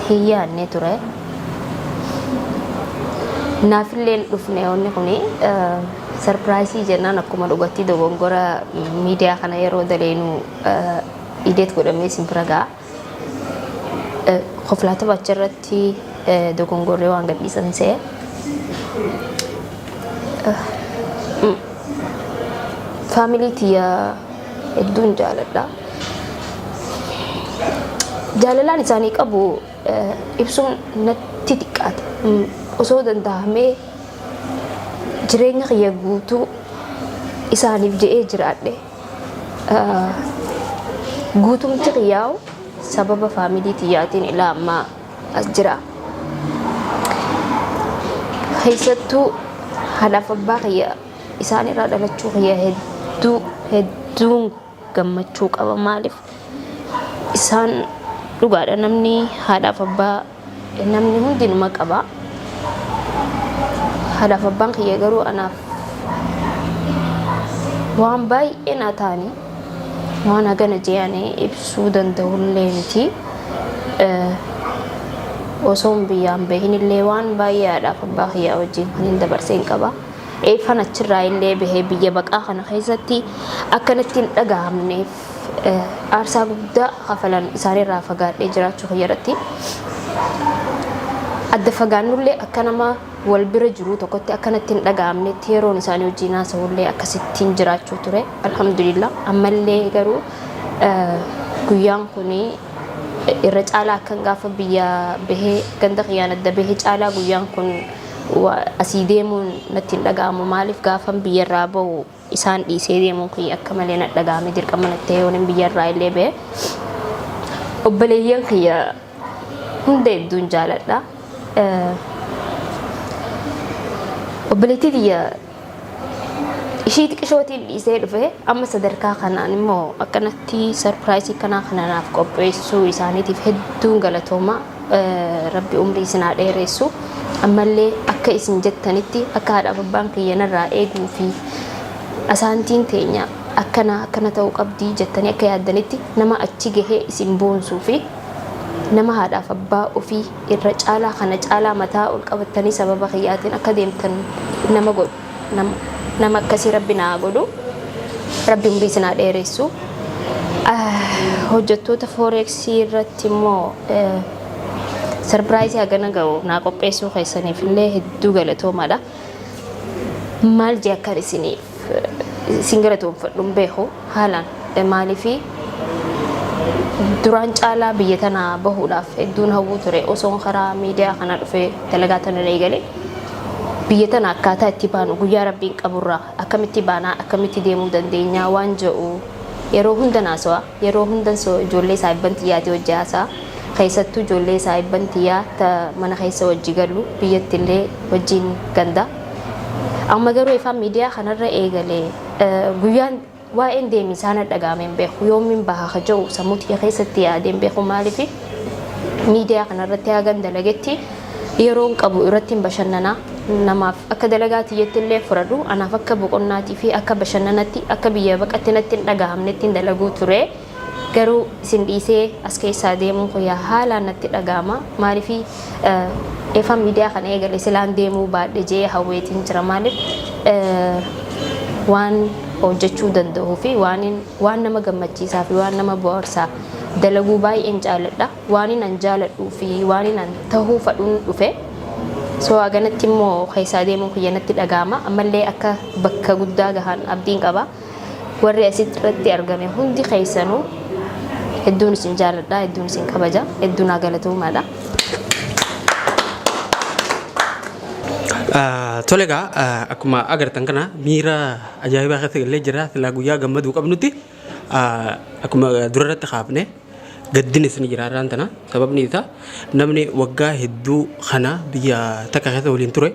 هي النتورة نافلين رفنا ونكوني سرپرایزی جنان اکوما دوغتی دوغورا میدیا خنا یرو دلینو ایدت کدام میسیم پرگا خفلات بچرتی دوغورا وانگ بیسن سه فامیلی تیا hedduun jaaladha. Jaalalaan isaanii qabu ibsuun natti xiqqaate. Osoo danda'amee jireenya kiyya guutuu isaaniif je'ee jiraadhe. Guutumti kiyyaa'u sababa faamilii tiyyaatiin ilaa ammaa as jira. Keessattuu haadhaaf abbaa kiyya isaanirraa dhalachuu kiyya hedduun gammachuu qaba maaliif isaan dhugaadha namni haadhaaf abbaa namni hundinuma qaba. Haadhaaf abbaan kiyya garuu anaaf waan baay'ee naa ta'anii waan hagana je'anii ibsuu danda'ullee miti. Osoon biyyaan bahinillee waan baay'ee haadhaaf abbaa kiyyaa wajjin kan hin dabarseen qaba. Eeffan achirraa illee bahee biyya baqaa kana keessatti akkanatti hin dhaga'amneef aarsaa guddaa kafalan isaanirraa fagaadhee jiraachuu fayyadatti. Adda fagaannullee akka nama wal bira jiru tokkotti akkanatti hin dhaga'amnetti yeroon isaanii wajjin haasa'ullee akkasittiin jiraachuu ture. Alhamdulillah ammallee garuu guyyaan kunii irra caalaa akkan gaafa biyya bahee ganda kiyyaan adda bahee caalaa guyyaan kun asii deemuun natti hin dhaga'amu. Maaliif gaafan biyyarraa bahu isaan dhiisee deemuun kun akka malee na dhaga'ame dirqama natti ta'ee yoon biyyarraa illee bahe. Obboleeyyan kiyya hunda hedduun jaaladha. Obboleettii kiyya ishii xiqqishootiin dhiisee dhufe amma sadarkaa kanaan immoo akkanatti sarpiraayisii kanaa kananaaf qopheessuu isaaniitiif hedduun galatooma. Rabbi umrii isinaa dheeressu. Ammallee akka isin jettanitti akka haadhaaf abbaan kiyya narraa eeguu fi asaantiin teenya akkana ta'uu qabdii jettanii akka yaaddanitti nama achi gahee isin boonsuu fi nama haadhaaf abbaa ofii irra caalaa kana caalaa mataa ol qabattanii sababa kiyyaatiin akka deemtan nama godhu. Nama akkasii rabbi naa godhu. Rabbi umrii isinaa dheeressu. Hojjettoota Foreexii irratti immoo sarpiraayisii hagana ga'u naa qopheessuu keessaniif illee hedduu galatoomaadha. Maal jee akkan isin galatoomfadhu hin beeku haalaan maaliifi duraan caalaa biyya tanaa bahuudhaaf hedduun hawwuu ture osoon karaa miidiyaa kana dhufee dalagaa tana eegale biyya tana akkaataa itti baanu guyyaa rabbiin qaburraa akkamitti baanaa akkamitti deemuu dandeenya waan jedhu yeroo hunda naasawa yeroo hunda ijoollee saayibban xiyyaati hojii haasaa keessattuu ijoollee saayibban xiyyaa mana keessa wajji galu biyyatti illee wajjiin ganda. Amma garuu ifaan miidiyaa kanarra eegalee guyyaan waa'een deemi isaan dhaga'ame hin beeku yoomiin bahaa jiru sammuu xiyya keessatti yaadeen beeku maaliifi miidiyaa kanarratti hagan dalagetti yeroon qabu irratti hin bashannanaa namaaf akka dalagaatti jettillee furadhu anaaf akka boqonnaatii fi akka bashannanatti akka biyya baqatti natti hin dhaga'amnetti hin dalaguu ture. Garuu isin dhiisee as keessaa deemuun kun haalaan natti dhaga'ama maaliifi ifaan miidiyaa kana eegale silaan deemuu baadhe jee hawweetiin jira maaliif waan hojjechuu danda'uu fi waan nama gammachiisaa fi waan nama bohaarsaa dalaguu baay'een jaaladha. Waan an jaaladhuu fi waan an tahuu fadhuun dhufe. So haganatti immoo keessaa deemuun kun natti dhaga'ama. Ammallee akka bakka guddaa gahan abdiin qaba. Warri asirratti argame hundi keessanuu hedduun isin jaaladha, hedduun isin kabaja, hedduun galatoomaadha. Tole egaa akkuma agartan kana miira ajaa'ibaa keessa galee jira silaa guyyaa gammaduu qabnutti akkuma durarratti kaafne gaddin isin jira irraan tana sababni isaa namni waggaa hedduu kana biyya takka keessa waliin ture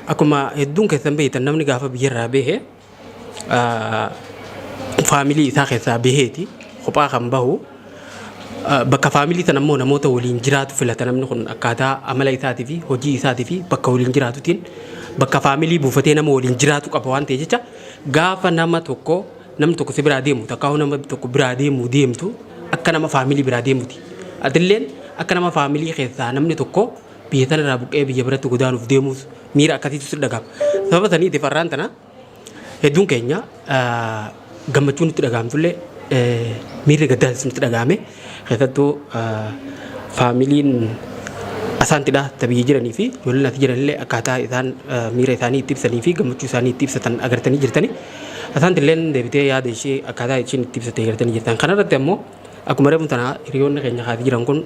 akkuma hedduun keessan beektan namni gaafa biyyarraa bahee faamilii isaa keessaa baheeti kophaa kan bahu bakka faamilii sana immoo namoota waliin jiraatu filata namni kun akkaataa amala isaatii fi hojii isaatii fi bakka waliin jiraatutiin bakka faamilii buufatee nama waliin jiraatu qaba waan ta'eef jecha gaafa namni tokko si biraa deemu takkaa'uu nama tokko biraa deemtu akka nama faamilii biraa deemuti. Atilleen akka nama faamilii keessaa namni tokko biyya sanarraa buqqee biyya biratti godaanuuf deemuus miira akkasiitu si dhagahama. Sababa saniitiif har'aan tana hedduun keenya gammachuun nutti dhagahamtullee miirri gaddaas nutti dhagahame keessattuu faamiliin asaantidha tabiyyee jiranii fi ijoolleen ati jiranillee akkaataa isaan miira isaanii itti ibsanii fi gammachuu isaanii itti ibsatan agartanii jirtanii asaantilleen deebitee yaada ishee akkaataa isheen itti ibsatee agartanii jirtan. Kanarratti ammoo akkuma reefu tana hiriyoonni keenya kaati jiran kun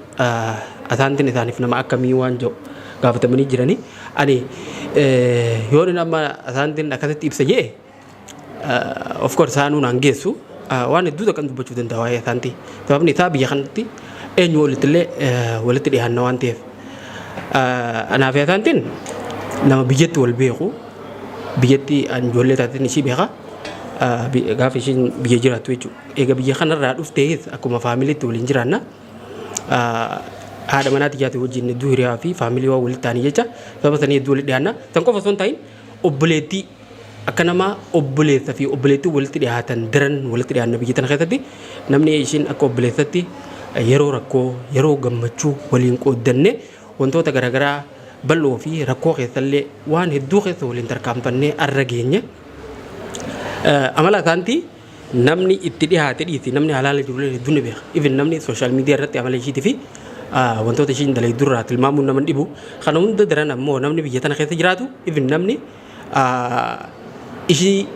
asaantiin isaaniif nama akkamii waan jedhu gaafatamanii jiranii ani yoon amma asaantiin akkasitti ibsa jee of course isaanuu naan geessu waan hedduuta kan dubbachuu danda'a waa'ee asaantii sababni isaa biyya kanatti eenyu walitti dhiyaanna waan ta'eef anaaf asaantiin nama biyyatti wal beeku biyyatti ijoollee taateen ishii beeka gaafa ishiin biyya jiraattu jechuudha. Egaa biyya kanarraa dhuftees akkuma faamiliitti waliin jiraanna haadha manaa tiyyaati wajjin hedduu hiriyaa fi faamilii waa walitti ta'anii jecha sababa sanii hedduu walitti dhiyaanna tan qofa osoo hin ta'in obboleettii akka nama obboleessa fi obboleettii walitti dhiyaatan daran walitti dhiyaanna biyya tana keessatti namni ishiin akka obboleessatti yeroo rakkoo yeroo gammachuu waliin qooddanne wantoota garaagaraa bal'oo fi rakkoo keessallee waan hedduu keessa waliin tarkaanfannee arra geenye amala isaanti namni itti dhiyaate dhiisi namni halaala jirullee hedduu ni beeka even namni sooshaal miidiyaa irratti amala ishiitii fi wantoota ishiin dalay durraa tilmaamuun nama dhibu kana hunda daran ammoo namni biyya tana keessa jiraatu even namni ishii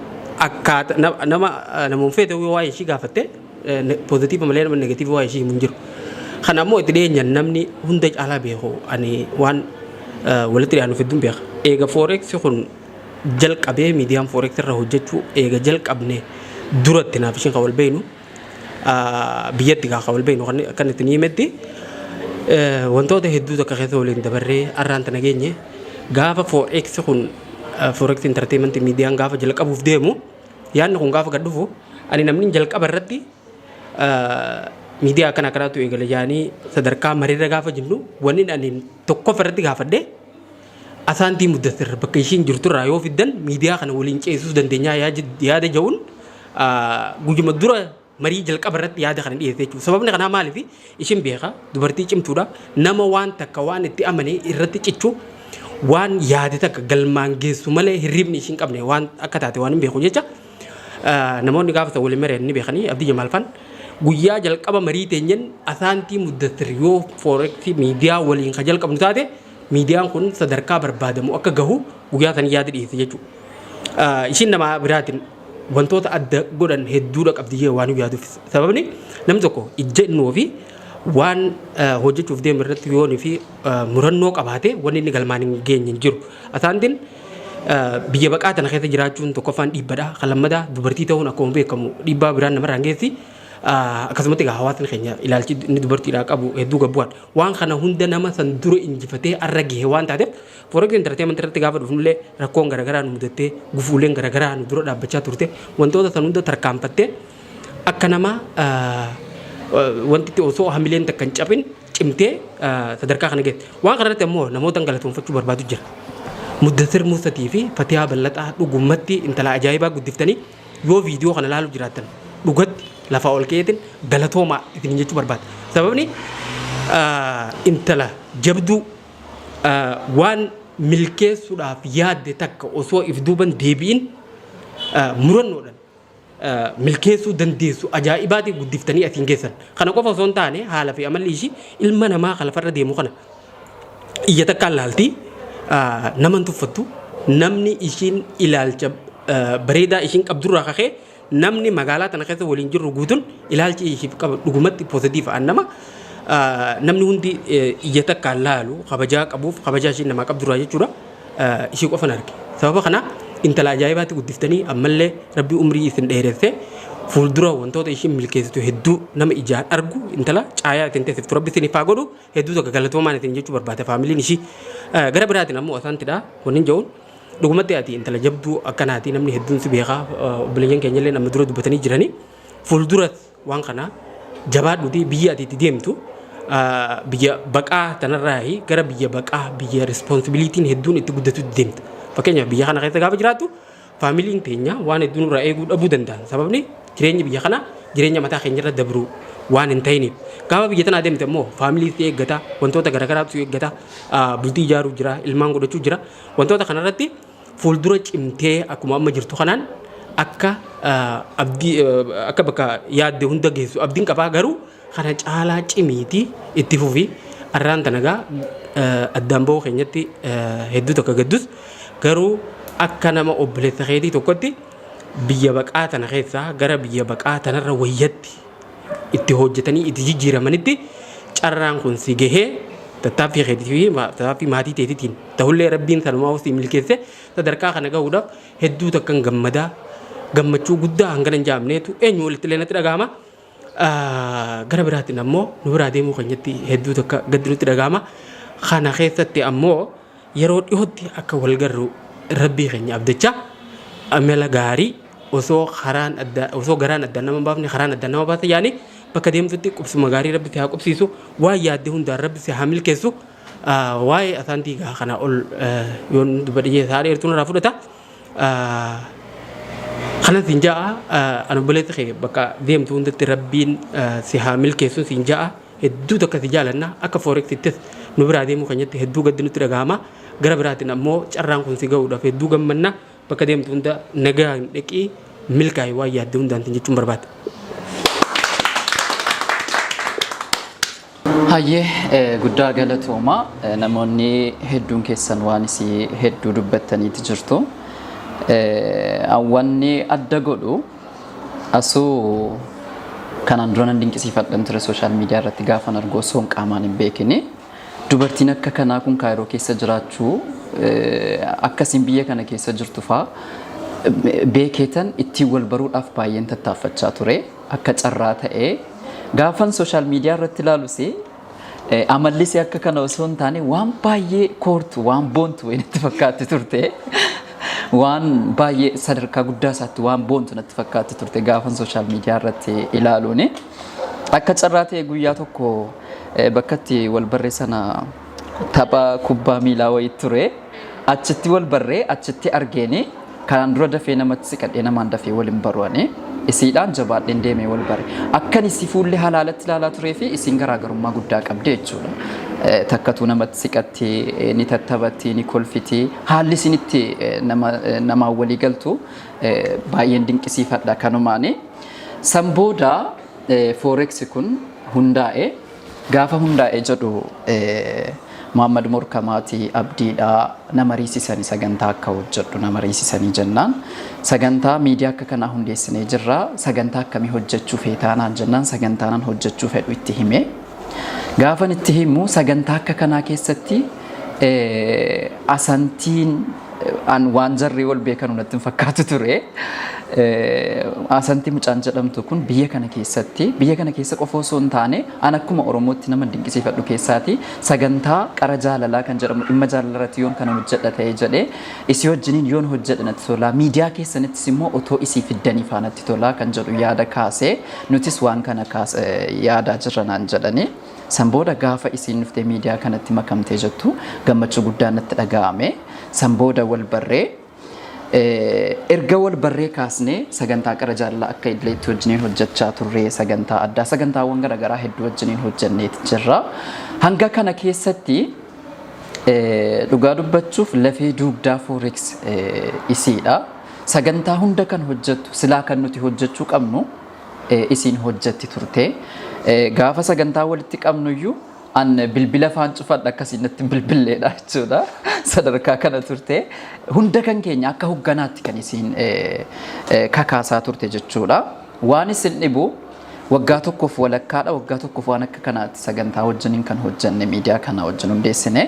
akkaata nama feete waa'ee ishii gaafatte poozitiiva malee nama negatiiva waa'ee ishii hin jiru kana ammoo itti dhiyeenyaan namni hunda caalaa beeku ani waan walitti dhiyaanuuf hedduun beeka eega fooreeksi kun jalqabee miidiyaan fooreeksi irra hojjechuu eega jalqabne duratti naaf ishiin kan wal beeynu biyyatti kan wal beeynu kan itti ni himetti wantoota hedduu tokko keessa waliin dabarree arraan tana geenye gaafa fooreeksi kun fooreeksi intarteementii miidiyaan gaafa jalqabuuf deemu yaadni kun gaafa gad dhufu ani namni jalqaba irratti miidiyaa akkana akkanaatu eegale jaanii sadarkaa mariirra gaafa jennu wanni ani tokkof irratti gaafadhe asaantii muddatir bakka ishiin jirturraa yoo fiddan miidiyaa kana waliin ceesisuu dandeenyaa yaada ja'uun guyyuma dura marii jalqaba irratti yaada kana dhiyeesse jechuudha. Sababni kanaa maaliif ishiin beeka dubartii cimtuudha nama waan takka waan itti amane irratti cichu waan yaade takka galmaan geessu malee hirribni ishiin qabne waan akka taate waan hin beeku jecha namoonni gaafa waliin mareen ni beekanii abdii jamaalfan guyyaa jalqaba marii teenyen asaantii muddatir yoo fooreeksi miidiyaa waliin ka jalqabnu taate miidiyaan kun sadarkaa barbaadamu akka gahu guyyaa san yaada dhiyeesse jechuudha. Ishiin nama biraatiin wantoota adda godhan hedduudha qabdi jee waan yaaduuf sababni namni tokko ijjennoo fi waan hojjechuuf deemu irratti yoonii fi murannoo qabaate wanni inni galmaan hin geenye jiru. Asaantiin biyya baqaa tana keessa jiraachuun tokkoffaan dhiibbadha kan lammataa dubartii ta'uun akkuma beekamu dhiibbaa biraan namarraa hin geessi. Akkasumatti egaa hawaasni keenya ilaalchi inni dubartiidhaa qabu hedduu gabbu'an waan kana hunda nama san dura injifatee arra gahe waan taateef fooreeksi intarteementii irratti gaafa dhufnullee rakkoon garaagaraa nu mudattee gufuuleen garaagaraa nu dura dhaabbachaa turte wantoota san hunda tarkaanfattee akka nama wanti osoo hamileen takka hin cabin cimtee sadarkaa kana geesse waan kanarratti ammoo namoota galatoonfachuu barbaadu jira. Muddatir Muusatii fi Fatihaa Ballaxaa dhugumatti intala ajaa'ibaa guddiftanii yoo viidiyoo kana ilaaluu jiraattan dhugatti lafa ol keetin galatoomaa isin jechuu barbaada. Sababni intala jabduu waan milkeessuudhaaf yaadde takka osoo if duuban deebi'in murannoodhaan milkeessuu dandeessu ajaa'ibaatiif guddiftanii asiin geessan. Kana qofa osoo hin taane haala fi amalli ishii ilma namaa kan lafarra deemu kana iyya takkaan laaltii naman tuffattu namni ishiin ilaalcha bareedaa ishiin qabdurraa kakee namni magaalaa tana keessa waliin jirru guutuun ilaalchi ishiif qaba dhugumatti poozitiiv an nama namni hundi iyya takkaan laalu kabajaa qabuuf kabajaa ishiin namaa qabdurraa jechuudha ishii qofan arge. Sababa kana intala ajaa'ibaatti guddiftanii ammallee rabbii umrii isin dheeresse fuuldura wantoota ishiin milkeessitu hedduu nama ijaan argu intala caayaa isin teessiftu rabbi isin ifaa godhu hedduu tokko galatoomaan isin jechuu barbaada faamiliin ishii gara biraatiin ammoo asaantidha wannin jedhuun dhugumatti ati intala jabduu akkanaati namni hedduun si beekaa obboleeyyan keenyallee nama dura dubbatanii jiranii fuuldura waan kana jabaadhuuti biyya ati itti deemtu biyya baqaa tanarraa gara biyya baqaa biyya responsibilitiin hedduun itti guddatu deemta. Fakkeenyaaf biyya kana keessa gaafa jiraattu faamiliin teenya waan hedduun irraa eeguu dhabuu danda'an sababni jireenyi biyya kana jireenya mataa keenya irra dabru waan hin ta'iniif gaafa biyya tanaa deemte immoo faamilii si eeggata wantoota garaagaraatu si eeggata bultii ijaaruu jira ilmaan godhachuu jira wantoota kanarratti fuuldura cimtee akkuma amma jirtu kanaan akka abdii akka bakka yaadde hunda geessu abdiin qabaa garuu kana caalaa cimiitii itti fufi arraan tanagaa addaan bahuu keenyatti hedduu tokko gaddus garuu akka nama obboleessa keetii tokkotti biyya baqaa tana keessaa gara biyya baqaa tanarra wayyatti itti hojjetanii itti jijjiiramanitti carraan kun si gahee tattaaffii keetii fi tattaaffii maatii teetitiin ta'ullee rabbiin sanumaa si milkeesse sadarkaa kana gahuudhaaf hedduu takkan gammachuu guddaa hangana hin jaamneetu eenyu walitti illee natti dhagahama. Gara biraatiin ammoo nu biraa deemuu keenyatti hedduu takka gaddi nutti dhagahama. Kana keessatti ammoo yeroo dhiyootti akka walgarru rabbii keenya abdachaa amala gaarii osoo garaan adda nama baafne karaan adda nama baasa yaani bakka deemtutti qubsuma gaarii rabbi haa qubsiisu waa yaadde hundaan rabbi si haa milkeessu waa'ee asaantii kana ol yoon dubbadhiyee isaa dheertuun irraa fudhata kanas siin ja'a an obboleessa kee bakka deemtu hundatti rabbiin si haa milkeessu siin ja'a hedduu tokko si jaalanna akka foorexittis nu biraa deemuu keenyatti hedduu gaddi nutti dhagahama gara biraatiin ammoo carraan kun si ga'uudhaaf hedduu gammanna bakka deemtu hunda nagaan dhaqii milkaa'e waa yaadde hundaan jechuun barbaada. Hayyee guddaa galatooma namoonni hedduun keessan waan isii hedduu dubbattaniiti jirtu. Wanni adda godhu asuu kanaan dura nan dinqisiifadhan ture sooshaal miidiyaa irratti gaafan argu osoo hin qaamaan hin beekne dubartiin akka kanaa kun kaayiroo keessa jiraachuu akkasiin biyya kana keessa jirtu faa beekeetan ittiin wal baruudhaaf baay'een tattaaffachaa ture akka carraa ta'ee gaafan sooshaal miidiyaa irratti ilaalusi amallisee akka kana osoo hin taane waan baay'ee koortu waan boontu wayinitti fakkaatti turte waan baay'ee sadarkaa guddaa isaatti waan boontu natti fakkaatti turte gaafan sooshaal miidiyaa irratti ilaaluun akka carraa ta'e guyyaa tokko bakkatti wal barreessana tapha kubbaa miilaa wayii ture achitti wal barree achitti argeeni kanaan dura dafee namatti siqadhee namaan dafee waliin baru'anii isiidhaan jabaadheen deemee wal bare akkan isii fuullee halaalatti ilaalaa turee fi isiin garaagarummaa guddaa qabdi jechuudha. Takkatuu namatti siqatti ni tattabatti ni kolfiti haalli isinitti namaan walii galtu baay'een dinqisiifadha kanumaani. San booda fooreksi kun hundaa'e gaafa hundaa'e jedhu Muhammad Morkamaati abdiidha nama riisisanii sagantaa akka hojjedhu nama riisisanii jennaan sagantaa miidiyaa akka kanaa hundeessinee jirra sagantaa akkamii hojjechuu feetaanaan jennaan sagantaanan hojjechuu fedhu itti hime gaafan itti himu sagantaa akka kanaa keessatti asantiin an waan jarri wal beekanu natti fakkaatu ture asantii mucaan jedhamtu kun biyya kana keessa qofa osoo hin taane an akkuma oromootti nama dinqisiifadhu keessaati sagantaa qara jaalalaa kan jedhamu dhimma jaalalarratti yoon kana hojjedha ta'ee jedhee isii wajjiniin yoon hojjedha natti tola miidiyaa keessanittis immoo otoo isii fiddanii faanatti tola kan jedhu yaada kaasee nutis waan kana yaadaa jirra naan jedhanii san booda gaafa isiin dhuftee miidiyaa kanatti makamtee jettu gammachuu guddaa natti dhaga'ame san booda wal barree erga wal barree kaasnee sagantaa qara jaalalaa akka idileetti wajjiniin hojjechaa turre sagantaa addaa sagantaawwan garaagaraa hedduu wajjiniin hojjenneeti jirra hanga kana keessatti dhugaa dubbachuuf lafee dugdaa foorex isiidha sagantaa hunda kan hojjettu silaa kan nuti hojjechuu qabnu isiin hojjetti turte gaafa sagantaa walitti qabnuyyuu an bilbila faan cufadha akkasiin natti bilbilleedha jechuudha sadarkaa kana turte hunda kan keenya akka hogganaatti kan isiin kakaasaa turte jechuudha waan isin dhibu waggaa tokkoof walakkaadha waggaa tokkoof waan akka kanaatti sagantaa wajjiniin kan hojjenne miidiyaa kana wajjin hundeessine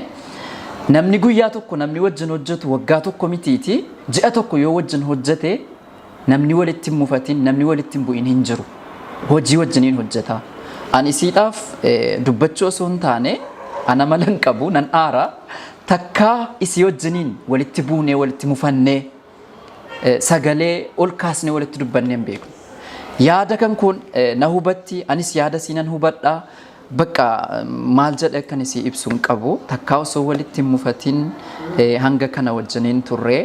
namni guyyaa tokko namni wajjin hojjetu waggaa tokko mitiiti ji'a tokko yoo wajjin hojjete namni walitti hin mufatin namni walitti hin bu'in hin jiru hojii wajjiniin hojjeta ani isiidhaaf dubbachuu osoo hin taane ana malan qabu nan aara takkaa isii wajjiniin walitti buunee walitti mufannee sagalee ol kaasnee walitti dubbannee hin beeku yaada kan kun na hubatti anis yaada siinan hubadha bakka maal jedhe kan isii ibsu hin qabu takkaa osoo walitti hin mufatin hanga kana wajjiniin turre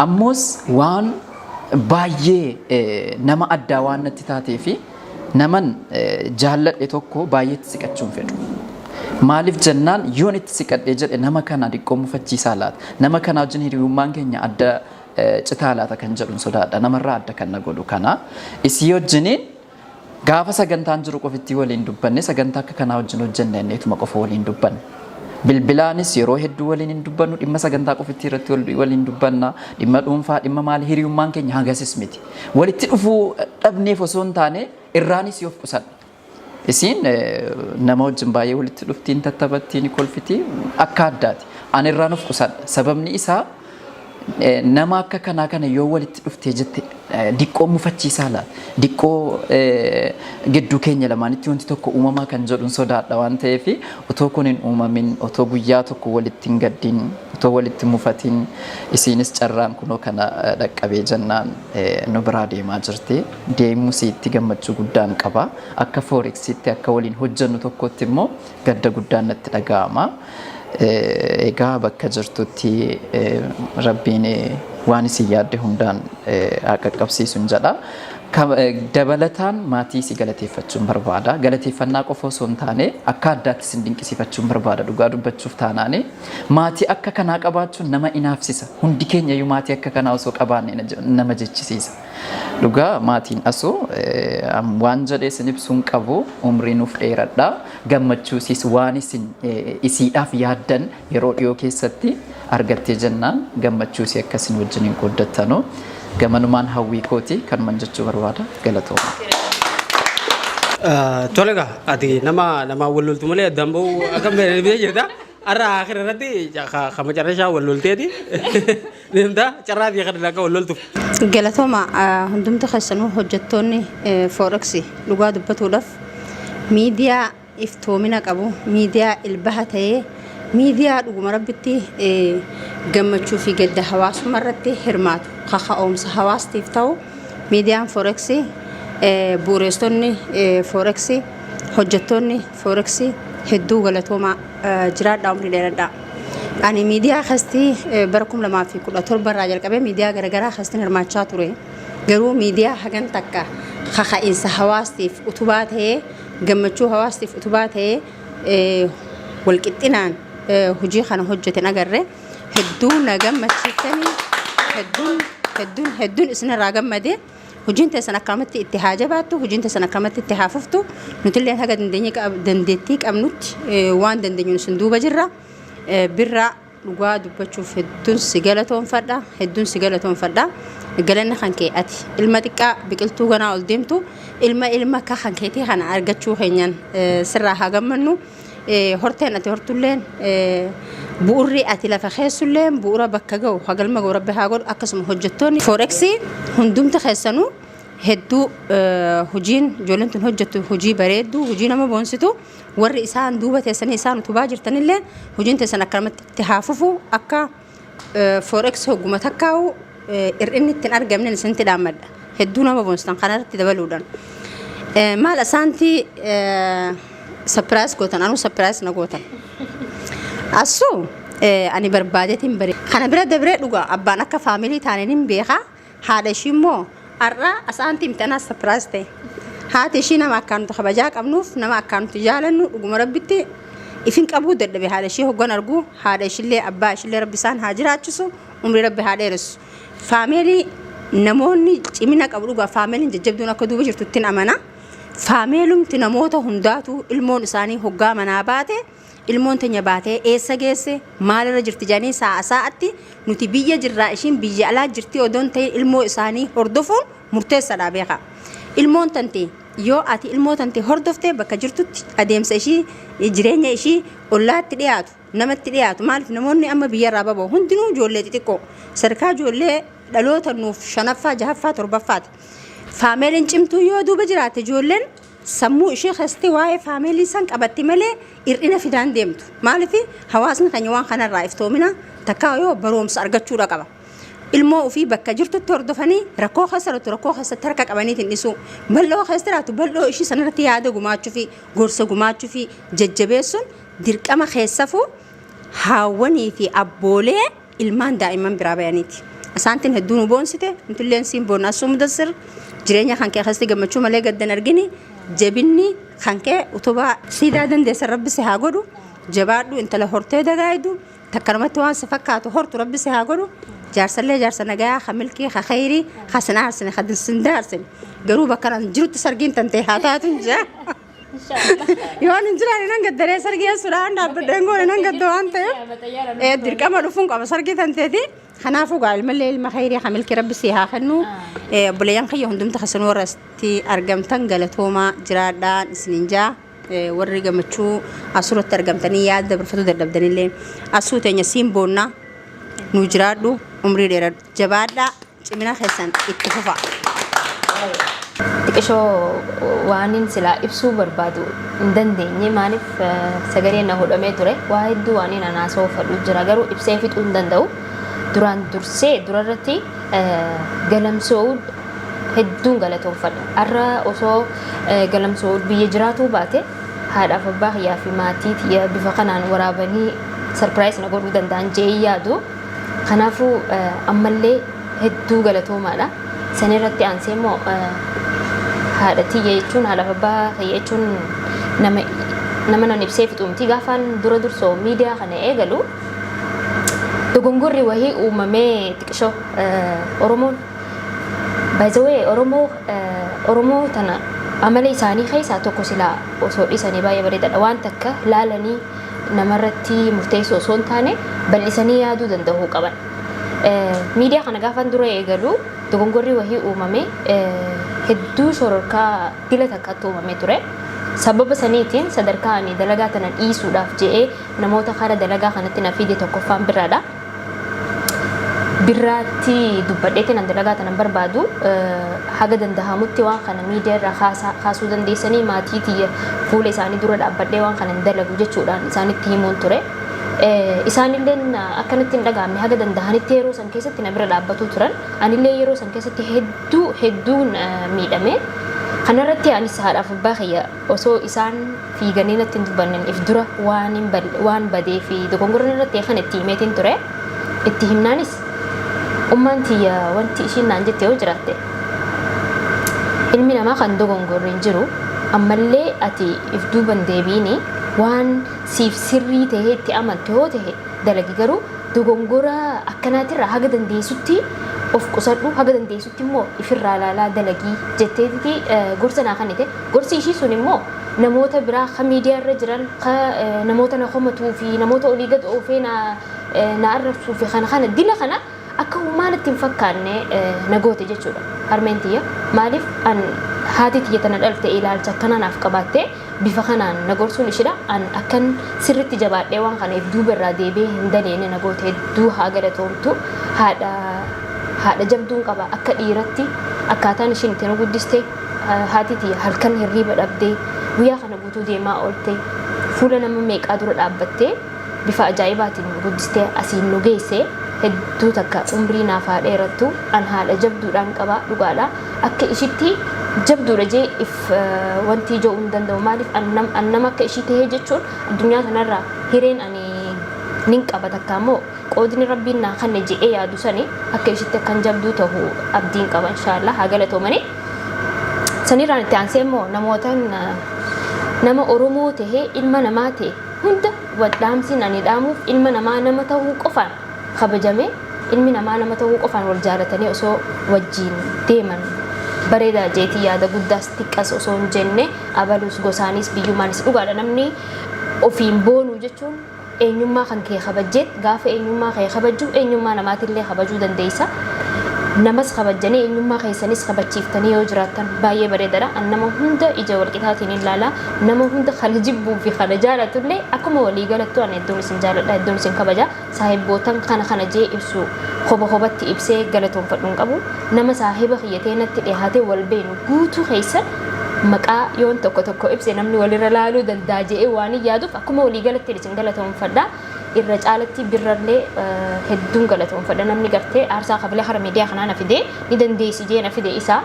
ammoos waan baay'ee nama addaa waan natti taatee fi naman jaalladhe tokko baay'eetti siqachuun fedhu. Maaliif jennaan yoon itti siqadhee jedhe nama kana dhiqqoo mufachiisaa laata nama kana wajjin hiriyummaan keenya adda citaa laata kan jedhuun sodaadha namarraa adda kan na godhu kana isii wajjiniin gaafa sagantaan jiru qofitti waliin dubbanne sagantaa akka kanaa wajjin hojjenne inneetuma qofa waliin dubbanne. Bilbilaanis yeroo hedduu waliin hin dubbannu dhimma sagantaa qofitti irratti waliin dubbanna dhimma dhuunfaa dhimma maali hiriyummaan keenya hagasis miti walitti dhufuu dhabneef osoo hin taane irraanis yoo qusadha isiin nama wajjin baay'ee walitti dhuftiin tattabattiin kolfiti akka addaati ani irraan of qusadha sababni isaa nama akka kanaa kana yoo walitti dhuftee jette diqqoo mufachiisaa laata diqqoo gidduu keenya lamaanitti wanti tokko uumamaa kan jedhuun sodaadha waan ta'eef otoo kun hin uumamin otoo guyyaa tokko walitti hin gaddiin otoo walitti mufatiin isiinis carraan kunoo kana dhaqqabee jennaan nu biraa deemaa jirti deemus itti gammachuu guddaan qaba akka forexitti akka waliin hojjennu tokkotti immoo gadda guddaan natti dhaga'ama. Egaa bakka jirtutti rabbiin waan isin yaadde hundaan qaqqabsiisuun jedha. Dabalataan maatii si galateeffachuun barbaada. Galateeffannaa qofa osoo hin taane akka addaatti sin dinqisiifachuun barbaada dhugaa dubbachuuf taanaani. Maatii akka kanaa qabaachuun nama inaafsisa. Hundi keenya iyyuu maatii akka kanaa osoo qabaanne nama jechisiisa. Dhugaa maatiin asoo waan jedhee sin ibsuun qabu umrii nuuf dheeradha. Gammachuusis waan isin isiidhaaf yaaddan yeroo dhiyoo keessatti argattee jennaan gammachuusi akkasin wajjiniin qooddattanu. Gamanumaan hawwii kooti kan manjechuu barbaada galatooma. Tolega ati nama walloltu malee damboo akkam beekne jirta. Arra akhira irratti kama carrashaa wallolteeti. Deemta carraatii akka dalagga walloltu. Galatooma hundumti keessanuu hojjettoonni Forex dhugaa dubbatuudhaaf miidiyaa iftoomina qabu miidiyaa ilbaha ta'ee miidiyaa dhuguma rabbitti gammachuu fi gadda hawaasummaa irratti hirmaatu kaka'umsa hawaastiif ta'u miidiyaan Forex bu'uureessitoonni Forex hojjettoonni Forex hedduu galatoomaa jiraadhaa umrii dheeradhaa. Ani miidiyaa keessatti bara 2017 irraa jalqabee miidiyaa garaagaraa keessatti hirmaachaa ture. Garuu miidiyaa hagan takka kaka'insa hawaastiif utubaa ta'ee gammachuu hawaastiif utubaa ta'ee walqixxinaan hojii kana hojjeten agarre hedduu na gammachiiftanii hedduun isinirraa gammade hojiin teessan akkamatti itti haa jabaattu hojiin teessan akkamatti itti haa fuftu nutillee haga dandeettii qabnutti waan dandeenyu isin duuba jirra birra dhugaa dubbachuuf hedduun si galatoonfadha galanna kan kee ati ilma xiqqaa biqiltuu ganaa ol deemtu ilma kan keetii kana argachuu keenyan sirraa haa gammannu horteen ati hortulleen bu'urri ati lafa keessulleen bu'ura bakka ga'u hagalma ga'u rabbi haa godhu akkasuma hojjettoonni Forex hundumti keessanuu hedduu hojiin ijoolleen tun hojjettu hojii bareedduu hojii nama boonsitu warri isaan duuba teessanii isaan utubaa jirtanillee hojiin teessan akkamatti haa fufu akka Forex hogguma takkaa'u ir'inni ittiin argamne isinitti dhaammadha hedduu nama boonsitan kanarratti dabaluudhaan maal asaantii surprise gootan anu surprise na gootan asu ani barbaadetiin bare kana bira dabre dhugaa abbaan akka faamilii taaneen beeka haadha ishii immoo arra asaantii mtana surprise ta'e haati ishii nama akkaan nuti kabajaa qabnuuf nama akkaan nuti jaalannu dhuguma rabbitti ifin qabuu dadhabe haadha ishii hoggan argu haadha ishillee abbaa ishillee rabbi isaan haa jiraachisu umrii rabbi haa dheeressu faamilii namoonni cimina qabu dhugaa faamiliin jajjabduun akka duuba jirtuttiin amana faamilumti namoota hundaatu ilmoon isaanii hoggaa manaa baate ilmoon teenya baatee eessa geesse maalirra jirti jedhanii sa'aatti nuti biyya jirraa ishiin biyya alaa jirti odoon ta'e ilmoo isaanii hordofuun murteessaadha beeka ilmoon tante yoo ati ilmoo tante hordoftee bakka jirtutti adeemsa ishii jireenya ishii ollaatti dhiyaatu namatti dhiyaatu maaliif namoonni amma biyyarraa baba'u hundinuu ijoollee xixiqqoo sarkaa ijoollee dhaloota nuuf 5ffaa 6ffaa 7ffaati faamiliin cimtuu yoo duuba jiraate ijoolleen sammuu ishee keessatti waa'ee faamilii san qabatti malee ir'ina fidaan deemtu maaliif hawaasni keenya waan kanarraa iftoomina takkaa yoo baroomsa argachuudha qaba ilmoo ofii bakka jirtutti hordofanii rakkoo keessatti harka qabaniitiin dhisu bal'oo keessa jiraatu bal'oo ishii sanarratti yaada gumaachuu fi gorsa gumaachuu fi jajjabeessuun dirqama keessafuu haawwanii fi abboolee ilmaan daa'imman biraa bayaniiti. Asaantiin hedduu nu boonsite nutilleen siin boonnaa sumudassir jireenya kan kee keessatti gammachuu malee gaddan argini jabinni kan kee utubaa siidaa dandeessan rabbi si haa godhu jabaadhu intala hortee dagaaydu takkanumatti waan si fakkaatu hortu rabbi si haa godhu jaarsallee jaarsa nagayaa ka milkii ka khayrii ka sinaarsine ka dinsindaarsin garuu bakka nan jirutti sargiin tantee haa taatun jaa yoon hin jiraan nan gaddaree sargii suudhaan dhaabbadheen goone nan gadda waan ta'eef dirqama dhufuun qaba sargii tanteeti kanaafuu gaa ilmallee ilma khayrii ka milkii rabbi si haa kennu buleeyyan kiyya hundumta kasanuu warratti argamtan galatoomaa jiraadhaan isinin jaa warri gammachuu asuratti argamtanii yaada dabarfatu dadhabdanillee asuu teenya siin boonnaa نوجرادو عمري ديراد جبادا cimina keessan itti fufa. Xiqqishoo waanin silaa ibsuu barbaadu hin dandeenye maaliif sagaleen na hodhamee ture waa hedduu waanin anaasoo fadhu jira garuu ibsee fixuu hin danda'u duraan dursee durarratti galamsoo hedduun galatoomfadha har'a osoo galamsoo biyya jiraatuu baate haadhaaf abbaa kiyyaa fi maatii tiyya bifa kanaan waraabanii sarpiraayis na godhuu danda'an jee yaadu kanaafuu ammallee hedduu galatoomaadha sanirratti aansee immoo haadha tiyya jechuun haadhaaf abbaa kiyya jechuun nama nan ibsee fixuumti gaafaan dura dursoo miidiyaa kana eegalu dogongorri wahii uumamee xiqqishoo Oromoon baay'ee Oromoo tana amala isaanii keessaa tokko silaa osoo dhiisanii baay'ee bareedaadha waan takka laalanii namarratti murteessoo osoo hin taane bal'isanii yaaduu danda'uu qaban. Miidiyaa kana gaafaan dura eegalu dogongorri wahii uumamee hedduu shororkaa dila takkatti uumamee ture. Sababa saniitiin sadarkaa ani dalagaa tana dhiisuudhaaf je'ee namoota karaa dalagaa kanatti na fide tokkoffaan biraadha. Birraatti dubbadheetiin an dalagaa tana barbaadu haga dandahamutti waan kana miidiyaa irraa kaasuu dandeessanii maatii tiyya fuula isaanii dura dhaabbadhee waan kana dalagu jechuudhaan isaanitti himuun ture. Isaanillee akkanatti hin dhagaamne haga dandahanitti yeroo san keessatti na bira dhaabbatu turan anillee yeroo san keessatti hedduun miidhame. Kanarratti anis haadhaaf abbaa kiyya osoo isaan fiiganii natti hin dubbanne if dura waan badee fi dogongorri irratti kan itti himeetiin ture. Itti himnaanis ummaan tiyya wanti ishiin naan jette yoo jiraatte ilmi namaa kan dogongorri hin jiru ammallee ati if duuban deebiini waan siif sirrii tahee itti amante yoo tahe dalagi garuu dogongora akkanaatirraa haga dandeessutti of qusadhu haga dandeessutti immoo ifirraa laalaa dalagii jetteeti gorsa naa kannite gorsi ishii sun immoo namoota biraa ka miidiyaa irra jiran ka namoota na komatuu fi namoota olii gad oofee na arrabsuu fi kana dila kana akka uumaan ittiin fakkaanne nagoote jechuudha harmeen tiyya maaliif an haati tiyya tana dhalte ilaalcha akkanaanaaf qabaattee bifa kanaan nagorsuun ishidha an akkan sirritti jabaadhee waan kana duuba irraa deebi'ee hin daleene nagoote hedduu haa galatoomtu haadha jabduun qaba akka dhiiratti akkaataan ishiin itti nu guddiste haati tiyya halkan hirriiba dhabdee guyyaa kana guutuu deemaa oolte fuula nama meeqaa dura dhaabbattee bifa ajaa'ibaatiin nu guddistee asiin nu geesse hedduu takka umrii naaf dheerattu an haadha jabduudhaan qaba dhugaadha akka ishitti jabduudha jee if wanti ijoo hin danda'u maaliif an nama akka ishii tahee jechuun addunyaa kanarraa hireen ani nin qaba takka ammoo qoodni rabbiin naa kanne je'ee yaadu sani akka ishitti akkan jabduu ta'u abdiin qaba inshaallah haa galatoomani sanirraan itti aansee immoo namootaan nama Oromoo tahee ilma namaa ta'e hunda wadhaamsiin ani dhaamuuf ilma namaa nama ta'uu qofaan kabajame ilmi namaa nama ta'uu qofaan wal jaalatanii osoo wajjiin deeman bareedaa jeetii yaada guddaas xiqqas osoo hin jenne abalus gosaanis biyyummaanis dhugaadha namni ofiin boonuu jechuun eenyummaa kan kee kabajjeet gaafa eenyummaa kee kabajju eenyummaa namaatillee kabajuu dandeessa namas kabajjanii eenyummaa keessanis kabachiiftanii yoo jiraattan baay'ee bareedaadha an nama hunda ija walqixaatiin ilaala nama hunda kana jibbuu fi kana jaalatullee akkuma walii galattu an hedduun isin jaaladha hedduun isin kabaja saahibbootan kana jee ibsu hobatti ibsee galatoonfadhuun qabu nama saahiba kiyyatee natti dhiyaatee wal beenu guutuu keessan maqaa yoon tokko ibse namni walirra laaluu danda'a jee waan yaaduuf akkuma walii galatti isin galatoonfadha irra caalatti birrallee hedduun galatoonfadha namni gartee aarsaa kabilee hara miidiyaa kanaa na fidee ni dandeessi jee na fide isaa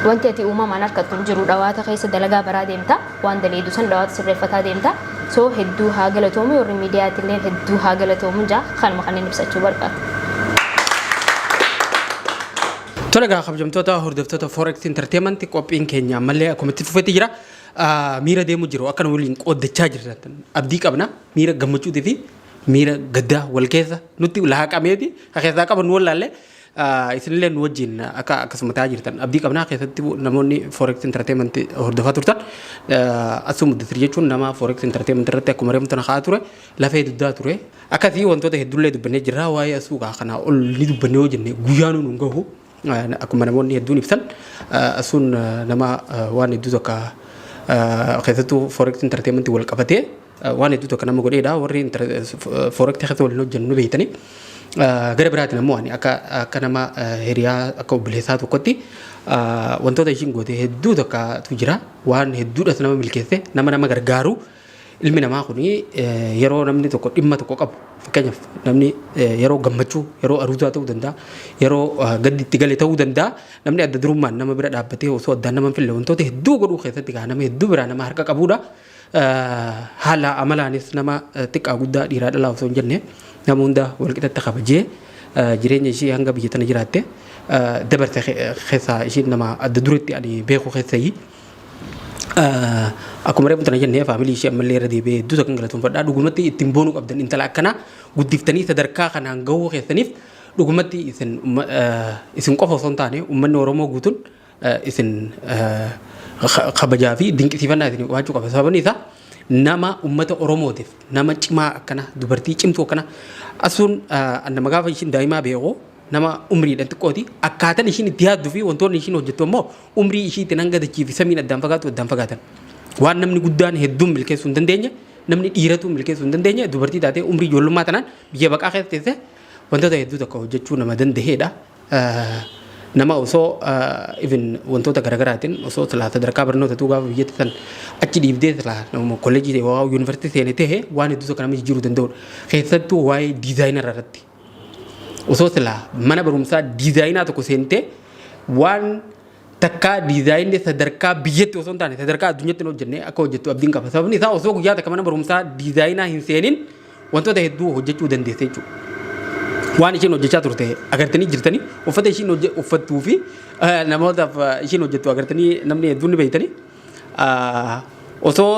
wanti ati uumamaan harkattu hin jiru dhawaata keessa dalagaa baraa deemta waan daleedu san dhawaata sirreeffataa deemta soo hedduu haa galatoomu warri miidiyaatillee hedduu haa galatoomu jaa kanuma kanneen ibsachuu barbaada. Tola gaa kabajamtoota hordoftoota Forex Entertainment qophiin keenya ammallee akkuma itti fufetti jira. Miira deemu jiru akkana waliin qooddachaa jirtan abdii qabna miira gammachuutii fi miira gaddaa wal keessa nutti laaqameeti keessaa qaban wallaalle isinillee nu wajjin akkasuma ta'aa jirtan abdii qabna keessatti namoonni Forex Entertainment hordofaa turtan asuma muddatir jechuun nama Forex Entertainment irratti akkuma reemtu na kaa ture lafee duddaa ture akkasii wantoota hedduullee dubbannee jirra waa'ee asuuqaa kanaa ol ni dubbannee yoo jenne guyyaanuu nu gahu akkuma namoonni hedduun ibsan asuun nama waan hedduu tokko keessattuu Forex Entertainment wal qabatee waan hedduu tokko nama godheedha warri Forex keessa waliin hojjennu beeytanii gara biraatiin ammoo ani akka nama hiriyaa akka obboleessaa tokkotti wantoota ishiin goote hedduu tokkotu jira waan hedduudhas nama milkeesse nama gargaaru ilmi namaa kuni yeroo namni tokko dhimma tokko qabu fakkeenyaaf namni yeroo gammachuu yeroo aruusaa ta'uu danda'a yeroo gaddi itti galee ta'uu danda'a namni adda durummaan nama bira dhaabbatee osoo addaan nama hin fille wantoota hedduu godhuu keessatti kaa nama hedduu biraa nama harka qabuudha. Haala amalaanis nama xiqqaa guddaa dhiiraa dhalaa osoo hin jenne nama hunda walqixatti kabajee jireenya ishii hanga biyya tana jiraatte dabarte keessaa ishiin nama adda duritti ani beeku keessayii. Akkuma reefu tana jennee faamilii ishee ammallee irra deebi'ee hedduu kan galatoonfadhaa dhugumatti ittiin boonuu qabdan intala akkanaa guddiftanii sadarkaa kanaan gahuu keessaniif dhugumatti isin qofa osoo hin taane uummanni Oromoo guutuun isin kabajaa fi dinqisiifannaa isin waachuu qaba. Sababni isaa nama uummata Oromootiif nama cimaa akkana dubartii cimtuu akkana asuun nama gaafa ishiin daa'imaa beekoo nama umriidhaan xiqqooti akkaataan ishiin itti yaadduu fi wantoonni ishiin hojjettu ammoo umrii ishiitiin hanga dachii fi samiin addaan fagaatan waan namni guddaan hedduun milkeessuu hin dandeenye namni dhiiratu milkeessuu hin dandeenye dubartii taatee umrii ijoollummaa tanaan biyya baqaa keessa teessee wantoota hedduu tokko hojjechuu nama danda'eedha. Nama osoo even wantoota garaagaraatiin osoo sadarkaa barnoota tuu gaafa biyyatti san achi dhiibdee nama kolleejii waa yuunivarsiitii seenee ta'e waan hedduu tokko nama jijjiiruu danda'udha. Keessattuu waa'ee diizaayinara irratti osoo mana barumsaa diizaayinaa tokko seentee waan takkaa diizaayinii sadarkaa biyyatti osoo hin taane sadarkaa addunyaatti hojjennee akka hojjettu abdiin qaba. Sababni isaa osoo guyyaa takka mana barumsaa diizaayinaa hin seenin wantoota hedduu hojjechuu dandeessee jechuudha. Waan ishiin hojjechaa turte agartanii jirtanii uffata ishiin uffattuu fi namootaaf ishiin hojjettu agartanii namni hedduun ni beektanii osoo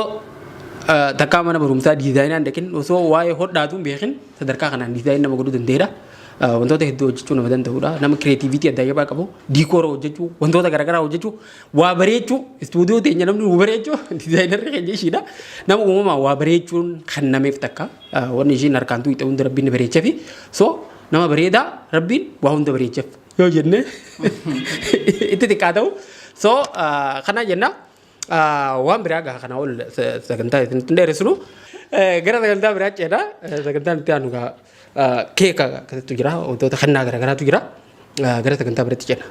takkaa mana barumsaa diizaayinaa hin dhaqin osoo waa'ee hodhaatuun beekin sadarkaa kanaan diizaayinii nama godhuu danda'eera. Wantoota hedduu hojjechuu nama danda'udha. Nama kireetiiviitii adda ayyabaa qabu diikoora hojjechuu wantoota garaagaraa hojjechuu waa bareechuu istuudiyoo teenya namni waa bareechuu diizaayinarri keenya ishiidha. Nama uumamaa waa bareechuun kan nameef takka wanni ishiin harkaan tuuta hunda rabbiin bareecheefi so nama bareedaa rabbiin waa hunda bareecheef yoo jenne itti xiqqaa ta'u so kana jenna waan biraa gaa kana ol sagantaa isin dheeressinu gara sagantaa biraa ceena sagantaan itti aanu gaa keeka keessattu jira wantoota kannaa garaagaraatu jira gara sagantaa biratti ceena.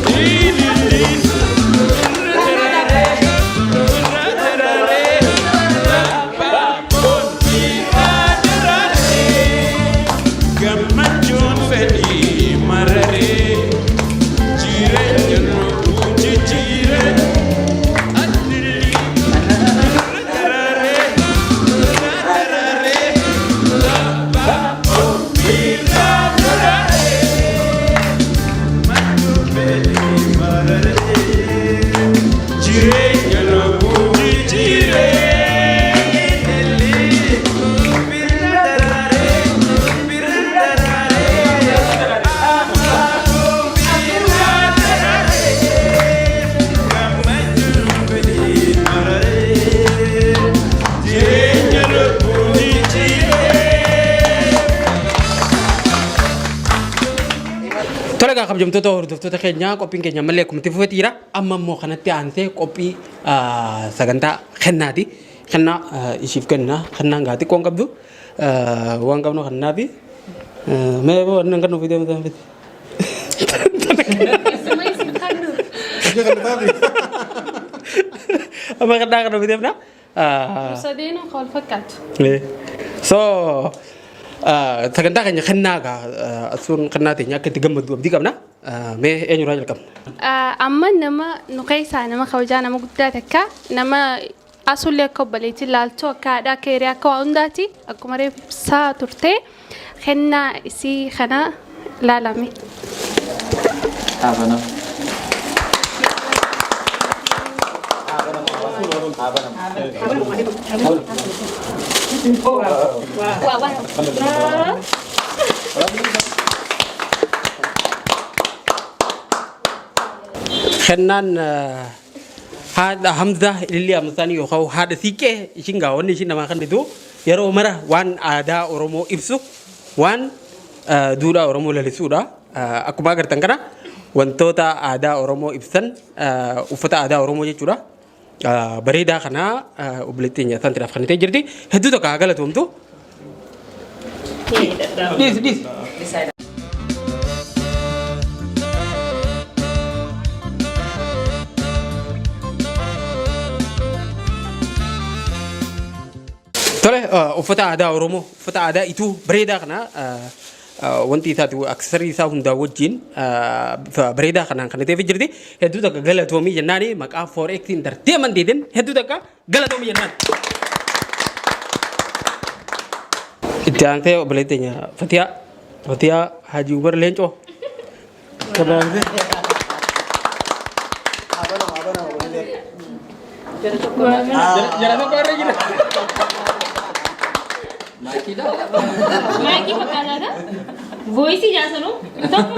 Hey, kabajamtoota hordoftoota keenyaa qophiin keenya malee akkuma itti fufeetiira amma immoo kanatti aansee qophii sagantaa kennaati kennaa ishiif kenna kennaan gaati qoon qabdu waan qabnu kennaa fi mee waan kan nuuf deemu taa'an amma kennaa kan nuuf deemna. Sadeenu qool fakkaatu. So sagantaa keenya kennaa asuun kennaa teenya akka itti gammadu abdii qabna. Mee eenyurraa jalqabna? Amma nama nu keessaa nama kabajaa nama guddaa takka nama asullee akka obboleetti laaltoo akka haadhaa akka hiriyaa akka waa hundaati akkuma reebsaa turte kennaa isii kana laalame. Kennaan haadha Hamza Ililii Amsaanii yookaan haadha siiqqee ishiin gaawwanni ishiin namaa kan bitu yeroo mara waan aadaa Oromoo ibsu waan duudhaa Oromoo lalisuudha. Akkuma agartan kana wantoota aadaa Oromoo ibsan uffata aadaa Oromoo jechuudha. Bareedaa kana obboleettii keenya santiidhaaf kan ta'e jirti. Hedduu tokko haa galatoomtu. Dhiis. Tole uffata aadaa Oromoo uffata aadaa ituu bareedaa kana wanti isaati aksesarii isaa hundaa wajjin bareedaa kanaan kan ta'eef jirti. Hedduu takka galatoomii jennaani maqaa Forex Entertainmentiitiin hedduu takka galatoomii jennaan. Itti aansee obboleettii keenya Fatiyaa Haji Umar Leencoo. Maiki fakkaataadha. Voice jaasanu. Tokko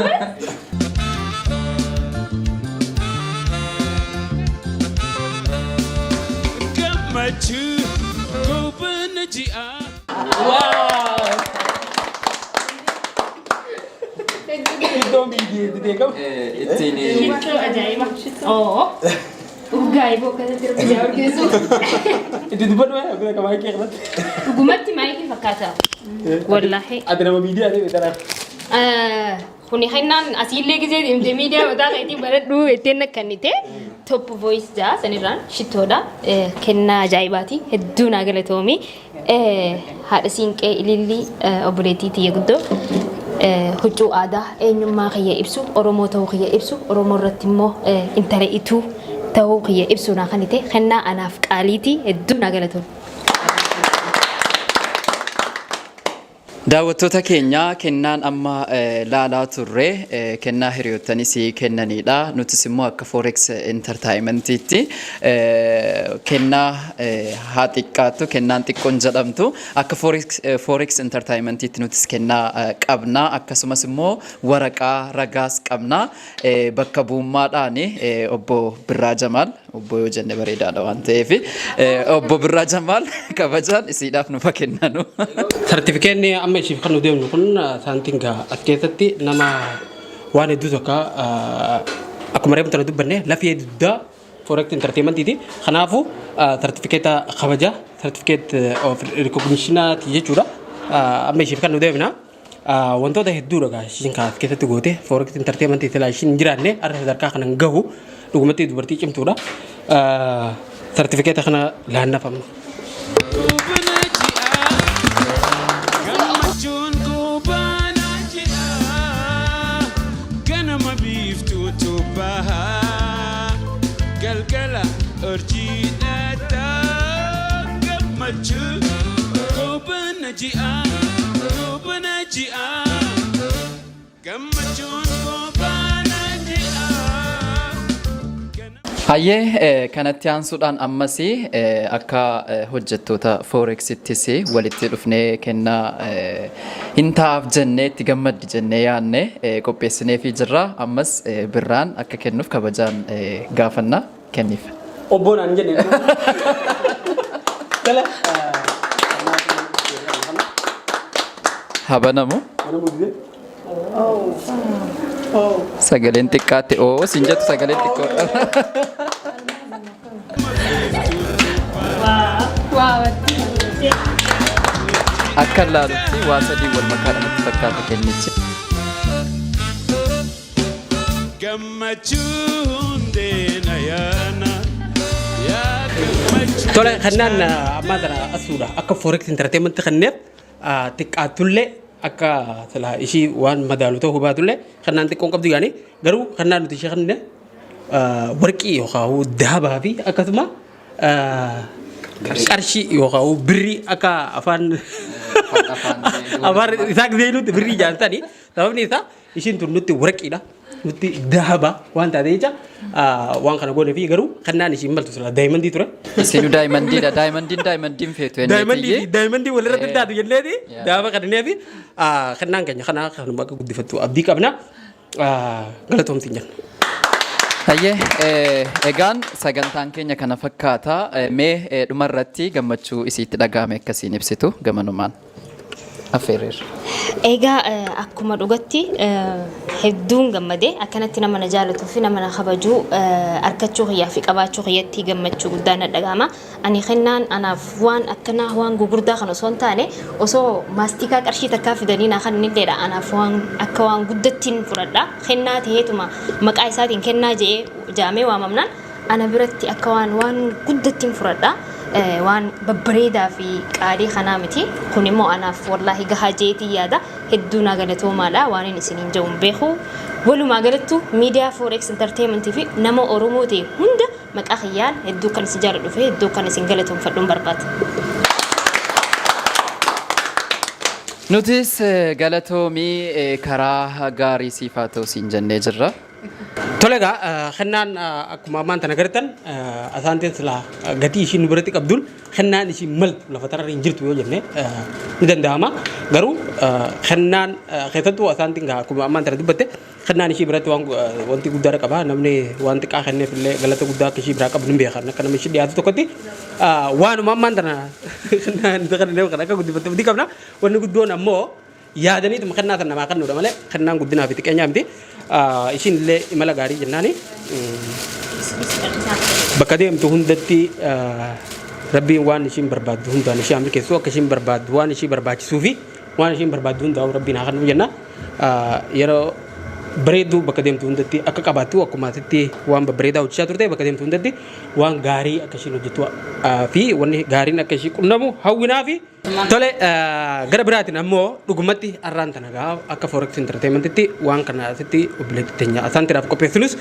Gammachu goobana ji'a. Wow. Iddoo miidhagee beekamu. Shittoo ajaa'iba. Oo. Gaa'iboo kanatti argaa argeessu. Itti dubbadhu akka akka maayikii kanatti. Dhugumatti maayikii fakkaata. Wallahi. Ati nama miidiyaa ta'e beektaa. Kuni hennaan asiillee gisee deemtee miidiyaa mataa keetii baradhu ittiin akkannite top voice jaa sanirraan shittoodha. Kennaa ajaa'ibaati. Hedduu naa galatoomi. Haadha siinqee ilillii obboleettii tiyya guddoo. Huccuu aadaa eenyummaa kiyya ibsu Oromoo ta'uu kiyya ibsu Oromoo irratti immoo intala ituu ta'uu kiyya ibsu naa kan ta'e kennaa anaaf qaaliiti hedduu naa galatoomi. Daawwattoota keenya kennaan amma laalaa turre kennaa hiriyoottanis kennanidha. Nutis immoo akka Forex Entertainmentiitti kennaa haa xiqqaattu kennaan xiqqoon jedhamtu akka Forex Entertainmentiitti nutis kennaa qabna. Akkasumas immoo waraqaa ragaas qabna. Bakka bu'ummaadhaan obbo Birraa Jamaal obbo yoo jenne bareedaadha waan ta'eef obbo Birraa Jamaal kabajaan isiidhaaf nuuf kennanu. Sartifikeetni amma ishiif kan nu deemnu kun saantinga as keessatti nama waan hedduu tokko akkuma reefu tana dubbanne lafee duddaa Forex Entertainmentiiti. Kanaafuu sartifikeeta kabajaa sartifikeet of recognitionaati jechuudha. Amma ishiif kan nu deemna. Wantoota hedduudha ishiin kaas keessatti goote Forex Entertainmentiiti laa ishiin jiraanne arra sadarkaa kanan gahu dhugumatti dubartii cimtuudha. Sartifikeeta kana laannafamna. Galgala orjiidhaata gammachuu goobana ji'a gammachuun goobana ji'a. Hayyee kanatti aansuudhaan ammas akka hojjettoota Forexittis walitti dhufnee kennaa hin ta'aaf jennee itti gammaddi jennee yaadne qopheessineefii jirra. Ammas birraan akka kennuuf kabajaan gaafannaa kenniif. Obboon aan jenne. Habanamu. Sagaleen xiqqaatti oo siin jettu sagaleen xiqqoodha. Akka laalutti waa sadii wal makaadha natti fakkaata kennichi. Gammachuun deena yaana yaa gammachuu. Tole kannaan ammaa tana asuudha akka forex entertainment kanneef xiqqaatullee akka sila ishii waan madaalu ta'uu baatullee kannaan xiqqoon qabdu yaani garuu kannaan nuti ishee kanne warqii yookaan dahabaa fi akkasuma qarshii yookaan birrii akka afaan isaa giseenutti birrii jaallatanii sababni isaa ishiin tun nutti warqiidha nutti dahaba waan taate jecha waan kana goone fi garuu kannaan ishiin maltu sila daayimandii ture. Isiinu daayimandiidha daayimandiin feetu. Daayimandii walirratti taatu jenneeti dahaba kannee fi kannaan keenya kanaa kanuma akka guddifattu abdii qabna galatoomsiin jenna. Hayyee egaan sagantaan keenya kana fakkaata mee dhumarratti gammachuu isiitti dhagahame akkasiin ibsitu gamanumaan affeereera. Egaa akkuma dhugatti hedduun gammadee akkanatti nama na jaalatuu fi nama na kabajuu argachuu kiyyaa fi qabaachuu kiyyatti gammachuu guddaa na dhagahama. Ani kennaan anaaf waan akkanaa waan gugurdaa kan osoo hin taane osoo maastikaa qarshii takkaa fidanii naa kan innilleedha anaaf waan akka waan guddattiin fudhadha. Kennaa ta'eetuma maqaa isaatiin kennaa jedhee jaamee waamamnaan ana biratti akka waan guddattiin fudhadha. Waan babbareedaa fi qaalii kanaa miti kun immoo anaaf wallaahi gahaa jeetii yaada hedduu naa galatoomaadha waan inni isiniin jedhuun beeku walumaa galattu miidiyaa forex entertainment fi nama oromoo ta'e hunda maqaa kiyyaan hedduu kan isin jaaladhu fi hedduu kan isin galatoomfadhuun barbaada. Nutis galatoomii karaa gaarii siifaa ta'u siin jennee jirra. Tole egaa kannaan akkuma ammaan tana agartan asaanteen sila gatii ishiin nu biratti qabduun kannaan ishiin maltu lafa tararra hin jirtu yoo jenne ni danda'ama. Garuu kannaan keessattuu asaantiin akkuma ammaan tana dubbatte kannaan ishii biratti wanti guddaa qaba. Namni waan xiqqaa kenneef illee galata guddaa akka ishii biraa qabu ni beekan. Akka nama ishii dhiyaatu tokkotti waanuma ammaan tana kannaan kan akka guddifatte abdii qabna. Wanni guddoon ammoo yaadaniituma kannaa sana namaa kennuudha malee kannaan guddinaa fi xiqqeenyaa miti. Ishiin illee imala gaarii jennaani bakka deemtu hundatti rabbiin waan ishiin barbaaddu hundaan ishee milkeessu akka ishiin barbaaddu waan ishii barbaachisuu fi waan ishiin barbaaddu hundaa'u rabbiin haa kennu jenna. Yeroo bareedduu bakka deemtu hundatti akka qabaattu akkuma asitti waan babbareedaa hojjechaa turte bakka deemtu hundatti waan gaarii akka ishiin hojjettu fi wanni gaariin akka ishii qunnamu hawwinaa fi tole gara biraatiin ammoo dhugumatti arraan tana gaa akka forex entertainmentitti waan kana asitti obboleetti teenya asaantiraaf qopheessinus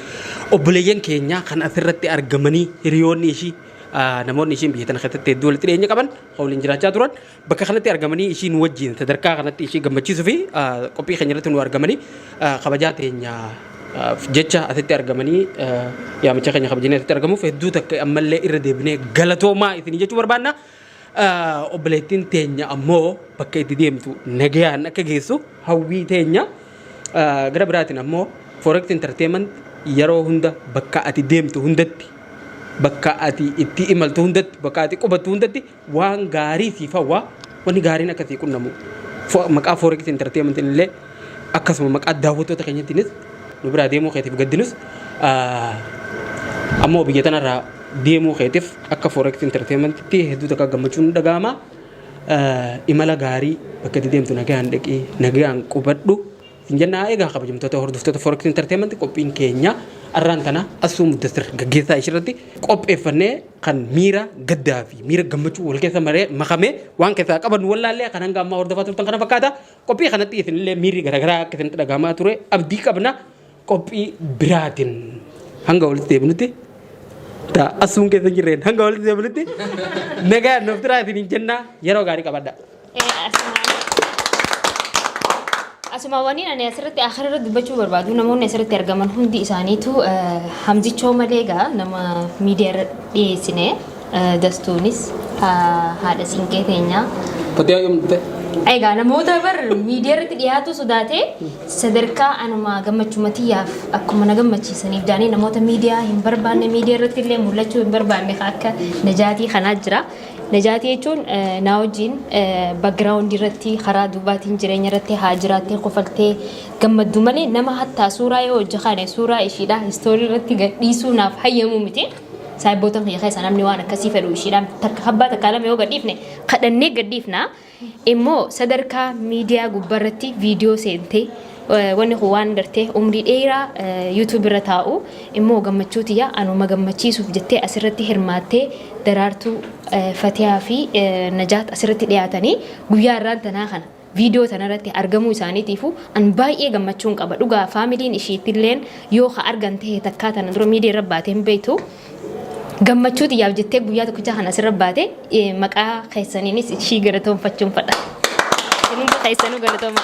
obboleeyyan keenya kan asirratti argamanii hiriyoonni ishii namoonni ishiin biyya tana keessatti hedduu walitti dhiyeenya qaban waliin jiraachaa turan bakka kanatti argamanii ishiin wajjin sadarkaa kanatti ishii gammachiisuu fi qophii keenya irratti nu argamanii kabajaa teenya jecha asitti argamanii yaamicha keenya kabajanii asitti argamuuf hedduu takka ammallee irra deebinee galatoomaa isinii jechuu barbaanna. Obboleettiin teenya ammoo bakka itti deemtu nagayaan akka geessu hawwii teenya gara biraatiin ammoo forex entertainment yeroo hunda bakka ati deemtu hundatti bakka ati itti imaltu hundatti bakka ati qubattu hundatti waan gaarii siif hawwa wanni gaariin akkasii qunnamu maqaa forex entertainment illee akkasuma maqaa daawwattoota keenyattiinis nu biraa deemuu keetiif gaddinus ammoo biyya tanarraa deemuu keetiif akka forex entertainmentitti hedduu takka gammachuun dhaga'ama. Imala gaarii bakka itti deemtu nagayaan dhaqii nagayaan qubadhu sinjannaa eegaa kabajamtoota hordoftoota forex entertainment qophiin keenya arraan tana asuu muddasir gaggeessaa ishirratti qopheeffannee kan miira gaddaa fi miira gammachuu wal keessa makamee waan keessaa qaban wallaallee kan hanga ammaa hordofaa turtan kana fakkaata qophii kanatti isinillee miirri garaagaraa akka isinitti dhagahamaa ture abdii qabna qophii biraatiin hanga walitti deebinutti asuun keessa jirreen hanga walitti deebinutti nagaa nuuf turaa isiniin jenna yeroo gaarii qabadha. Asuma waniin ani asirratti akhirratti dubbachuu barbaadu namoonni asirratti argaman hundi isaaniitu hamzichoo malee egaa nama miidiyaa irra dhiyeessine dastuunis haadha siinqee teenyaa. Potee yoo Egaa namoota bar miidiyaa irratti dhiyaatu sodaatee sadarkaa anuma gammachumatiyaaf akkuma na gammachiisaniif daanii namoota miidiyaa hin barbaanne miidiyaa irratti illee mul'achuu hin barbaanne akka Najaatii kanaa jira. Najaatii jechuun naa wajjin background irratti karaa duubaatiin jireenya irratti haa jiraattee qofaltee gammaddu malee nama hattaa suuraa yoo hojjetaane suuraa ishiidhaa istoorii irratti gadhiisuu naaf hayyamu miti. Saayibootan kiyya keessa namni waan akkasii fedhu ishiidhaan takka habbaa takka lama yoo gadhiifne kadhannee gadhiifna. Immoo sadarkaa miidiyaa gubbarratti viidiyoo seentee wanni kun waan gartee umrii dheeraa YouTube irra taa'u immoo gammachuutiya anuma gammachiisuuf jettee asirratti hirmaattee Daraartuu Fatiyaa fi Najaat asirratti dhiyaatanii guyyaa irraan tanaa kana viidiyoo tanarratti argamuu isaaniitiifu an baay'ee gammachuun qaba. Dhugaa faamiliin ishiitilleen yoo ka argan ta'e takkaa tana dura miidiyaa irra baatee hin beektu. Gammachuutiyaaf jettee guyyaa tokkicha kana asirra baate maqaa keessaniinis ishii galatoonfachuun fadha. Isin keessanuu galatooma.